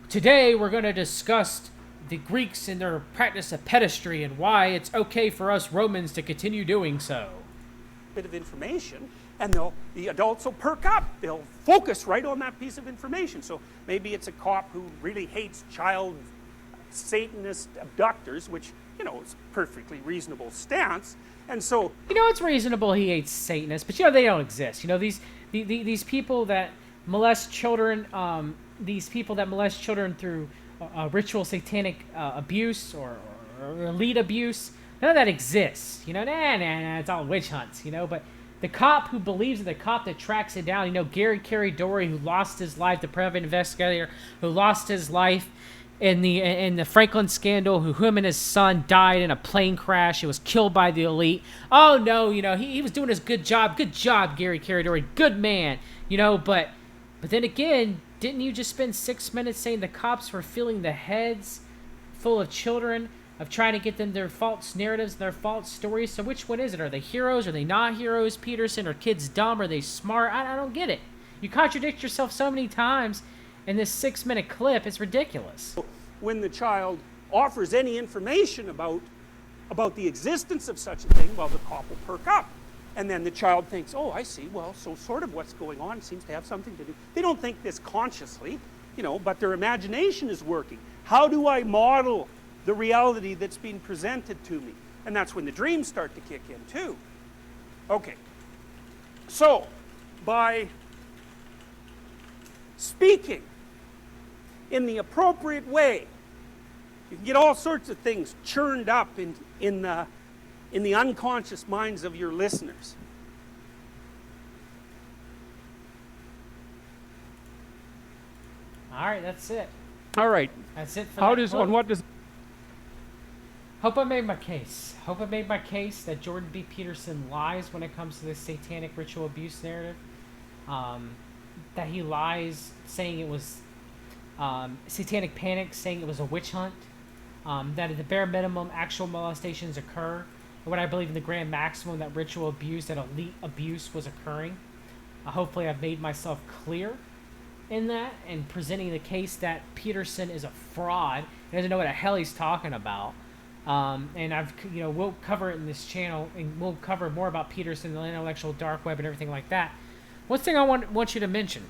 today we're going to discuss the Greeks and their practice of pedestry and why it's okay for us Romans to continue doing so. Bit of information, and the adults will perk up. They'll focus right on that piece of information. So maybe it's a cop who really hates child Satanist abductors, which, is a perfectly reasonable stance. And so... it's reasonable he hates Satanists, but, they don't exist. These people that molest children, through ritual satanic abuse or elite abuse, none of that exists. It's all witch hunts, but The cop who believes in the cop that tracks it down, Gary Dory, who lost his life, the private investigator who lost his life in the Franklin scandal, who him and his son died in a plane crash. He was killed by the elite. Oh no, he was doing his good job. Good job, Gary Dory. Good man. But then again, didn't you just spend 6 minutes saying the cops were filling the heads full of children, of trying to get them their false narratives, their false stories? So which one is it? Are they heroes? Are they not heroes, Peterson? Are kids dumb? Are they smart? I don't get it. You contradict yourself so many times in this 6-minute clip. It's ridiculous. When the child offers any information about the existence of such a thing, well, the cop will perk up. And then the child thinks, oh, I see, well, so sort of what's going on seems to have something to do. They don't think this consciously, but their imagination is working. How do I model the reality that's being presented to me? And that's when the dreams start to kick in too. Okay. So, by speaking in the appropriate way, you can get all sorts of things churned up in the unconscious minds of your listeners. All right, that's it. All right. That's it for How that does clip. on what does Hope I made my case. Hope I made my case that Jordan B. Peterson lies when it comes to this satanic ritual abuse narrative. That he lies saying it was satanic panic, saying it was a witch hunt. That at the bare minimum, actual molestations occur. And what I believe in the grand maximum, that ritual abuse, that elite abuse was occurring. Hopefully I've made myself clear in that and presenting the case that Peterson is a fraud. He doesn't know what the hell he's talking about. And we'll cover it in this channel, and we'll cover more about Peterson, the intellectual dark web, and everything like that. One thing I want you to mention: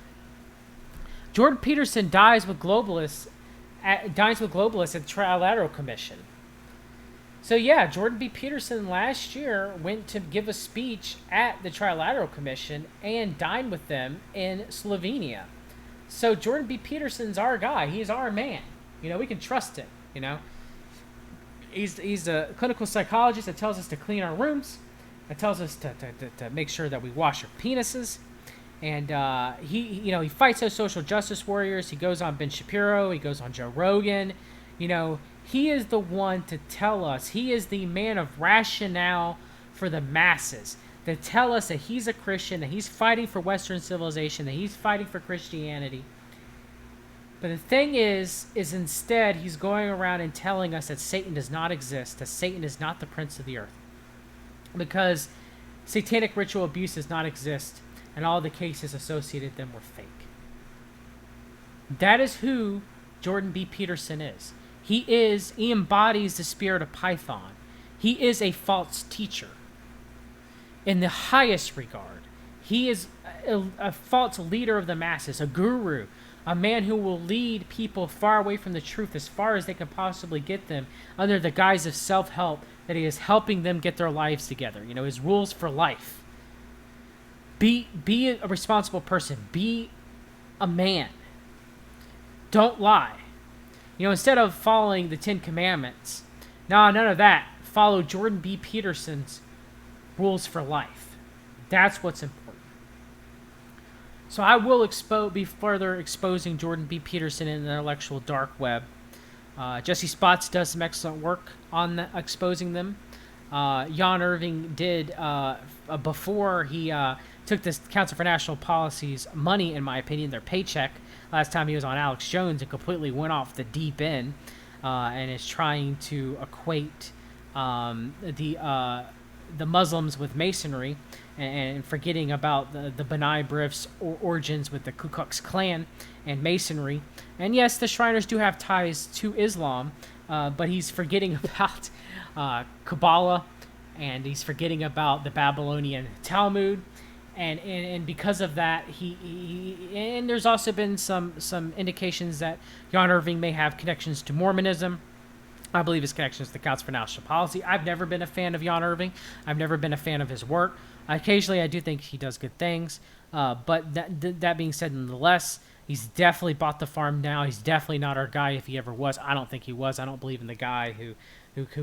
Jordan Peterson dines with globalists at the Trilateral Commission. So yeah, Jordan B. Peterson last year went to give a speech at the Trilateral Commission and dined with them in Slovenia. So Jordan B. Peterson's our guy. He's our man. We can trust him. He's a clinical psychologist that tells us to clean our rooms, that tells us to make sure that we wash our penises, and he fights those social justice warriors. He goes on Ben Shapiro, he goes on Joe Rogan. He is the one to tell us. He is the man of rationale for the masses, to tell us that he's a Christian, that he's fighting for Western civilization, that he's fighting for Christianity. But the thing is instead he's going around and telling us that Satan does not exist, that Satan is not the prince of the earth. Because satanic ritual abuse does not exist, and all the cases associated with them were fake. That is who Jordan B. Peterson is. He embodies the spirit of Python. He is a false teacher in the highest regard. He is a false leader of the masses, a guru, a man who will lead people far away from the truth as far as they can possibly get them under the guise of self-help, that he is helping them get their lives together. His rules for life. Be a responsible person. Be a man. Don't lie. Instead of following the 10 Commandments, none of that. Follow Jordan B. Peterson's rules for life. That's what's important. So I will be further exposing Jordan B. Peterson in the intellectual dark web. Jesse Spots does some excellent work on exposing them. Jan Irving did before he took the Council for National Policy's money, in my opinion, their paycheck, last time he was on Alex Jones, and completely went off the deep end and is trying to equate the Muslims with Masonry, and forgetting about the B'nai B'rith's origins with the Ku Klux Klan and Masonry. And yes, the Shriners do have ties to Islam, but he's forgetting about Kabbalah, and he's forgetting about the Babylonian Talmud. And because of that, and there's also been some indications that Jan Irving may have connections to Mormonism. I believe his connections to the Council for National Policy. I've never been a fan of Jan Irving. I've never been a fan of his work. Occasionally, I do think he does good things. But that being said, nonetheless, he's definitely bought the farm now. He's definitely not our guy if he ever was. I don't think he was. I don't believe in the guy who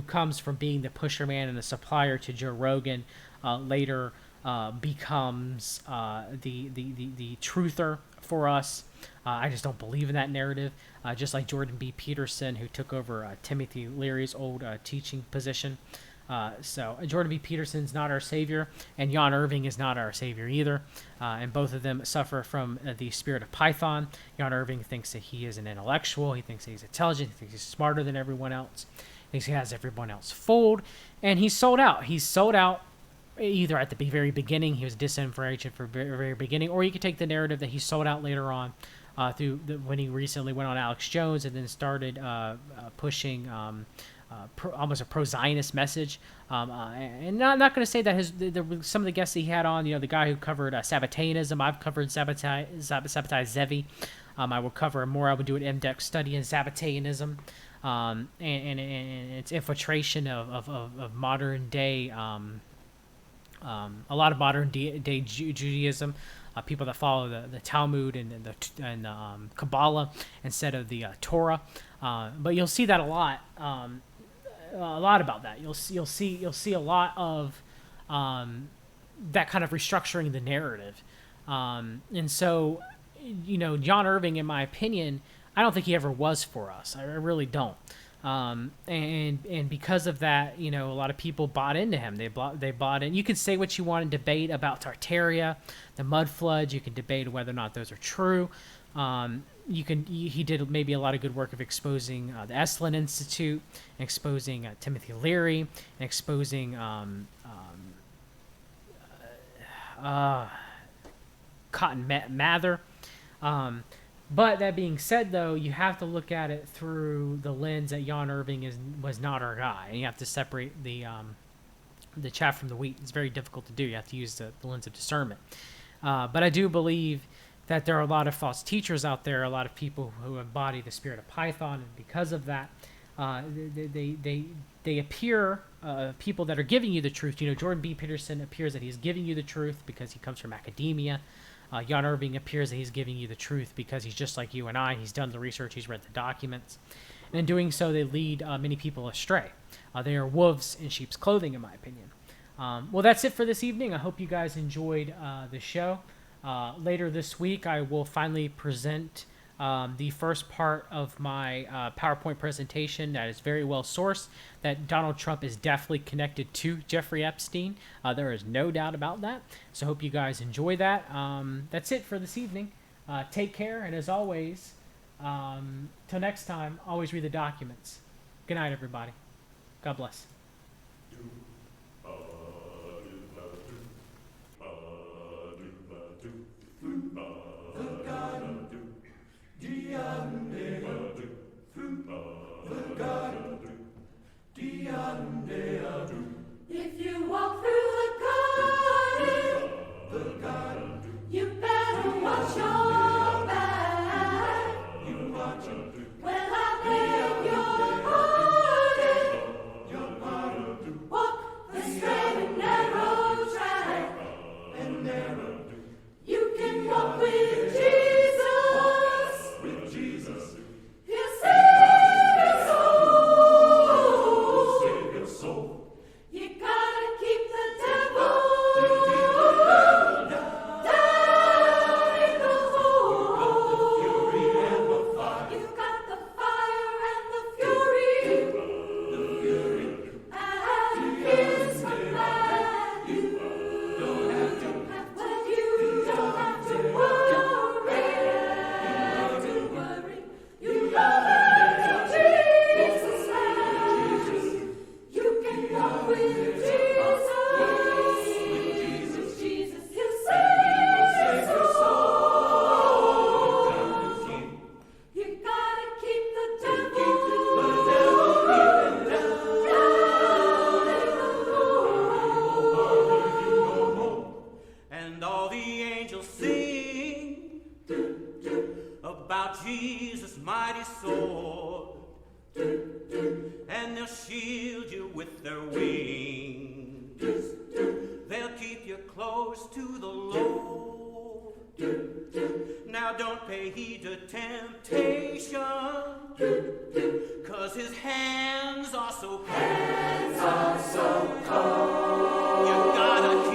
comes from being the pusher man and the supplier to Joe Rogan, later becomes the truther for us. I just don't believe in that narrative. Just like Jordan B Peterson, who took over Timothy Leary's old teaching position. So Jordan B Peterson's not our savior, and Jan Irving is not our savior either. And both of them suffer from the spirit of Python. Jan Irving thinks that he is an intellectual. He thinks that he's intelligent. He thinks he's smarter than everyone else. He thinks he has everyone else fooled. And he's sold out. He's sold out either at the very beginning. He was disinformation for the very beginning, or you could take the narrative that he sold out later on when he recently went on Alex Jones and then started pushing almost a pro-Zionist message. And I'm not going to say that some of the guests he had on, the guy who covered Sabbateanism, I've covered Sabbatai Zevi. I will cover more. I would do an in-depth study in Sabbateanism and its infiltration of modern day, a lot of modern day Judaism. People that follow the Talmud and the Kabbalah instead of the Torah, but you'll see that a lot about that. You'll see a lot of that kind of restructuring the narrative, and so Jan Irving, in my opinion, I don't think he ever was for us. I really don't. And because of that, a lot of people bought into him. They bought in. You can say what you want and debate about Tartaria, the mud floods. You can debate whether or not those are true. He did maybe a lot of good work of exposing the Esalen Institute, exposing Timothy Leary, and exposing Cotton Mather. But that being said, though, you have to look at it through the lens that Jan Irving was not our guy, and you have to separate the chaff from the wheat. It's very difficult to do. You have to use the lens of discernment. But I do believe that there are a lot of false teachers out there, a lot of people who embody the spirit of Python, and because of that, they appear people that are giving you the truth. Jordan B. Peterson appears that he's giving you the truth because he comes from academia. Jan Irving appears that he's giving you the truth because he's just like you and I. He's done the research. He's read the documents. And in doing so, they lead many people astray. They are wolves in sheep's clothing, in my opinion. Well, that's it for this evening. I hope you guys enjoyed the show. Later this week, I will finally present the first part of my PowerPoint presentation that is very well sourced, that Donald Trump is definitely connected to Jeffrey Epstein. There is no doubt about that. So I hope you guys enjoy that. That's it for this evening. Take care, and as always, till next time, always read the documents. Good night, everybody. God bless. If you walk through the garden, you better watch your back. Well, I beg your pardon. Walk the straight and narrow track. You can walk with Jesus. He'll save your soul. You gotta keep the devil down in the hole. You got the fire and the fury at his command. You don't have to worry. You know that Jesus has. You can go with Jesus. He'll save your soul. You gotta keep the devil down in the hole. And all the angels sing about Jesus' mighty sword, and they'll shield you with their wings. They'll keep you close to the Lord. Now don't pay heed to temptation, 'cause his hands are so cold. You gotta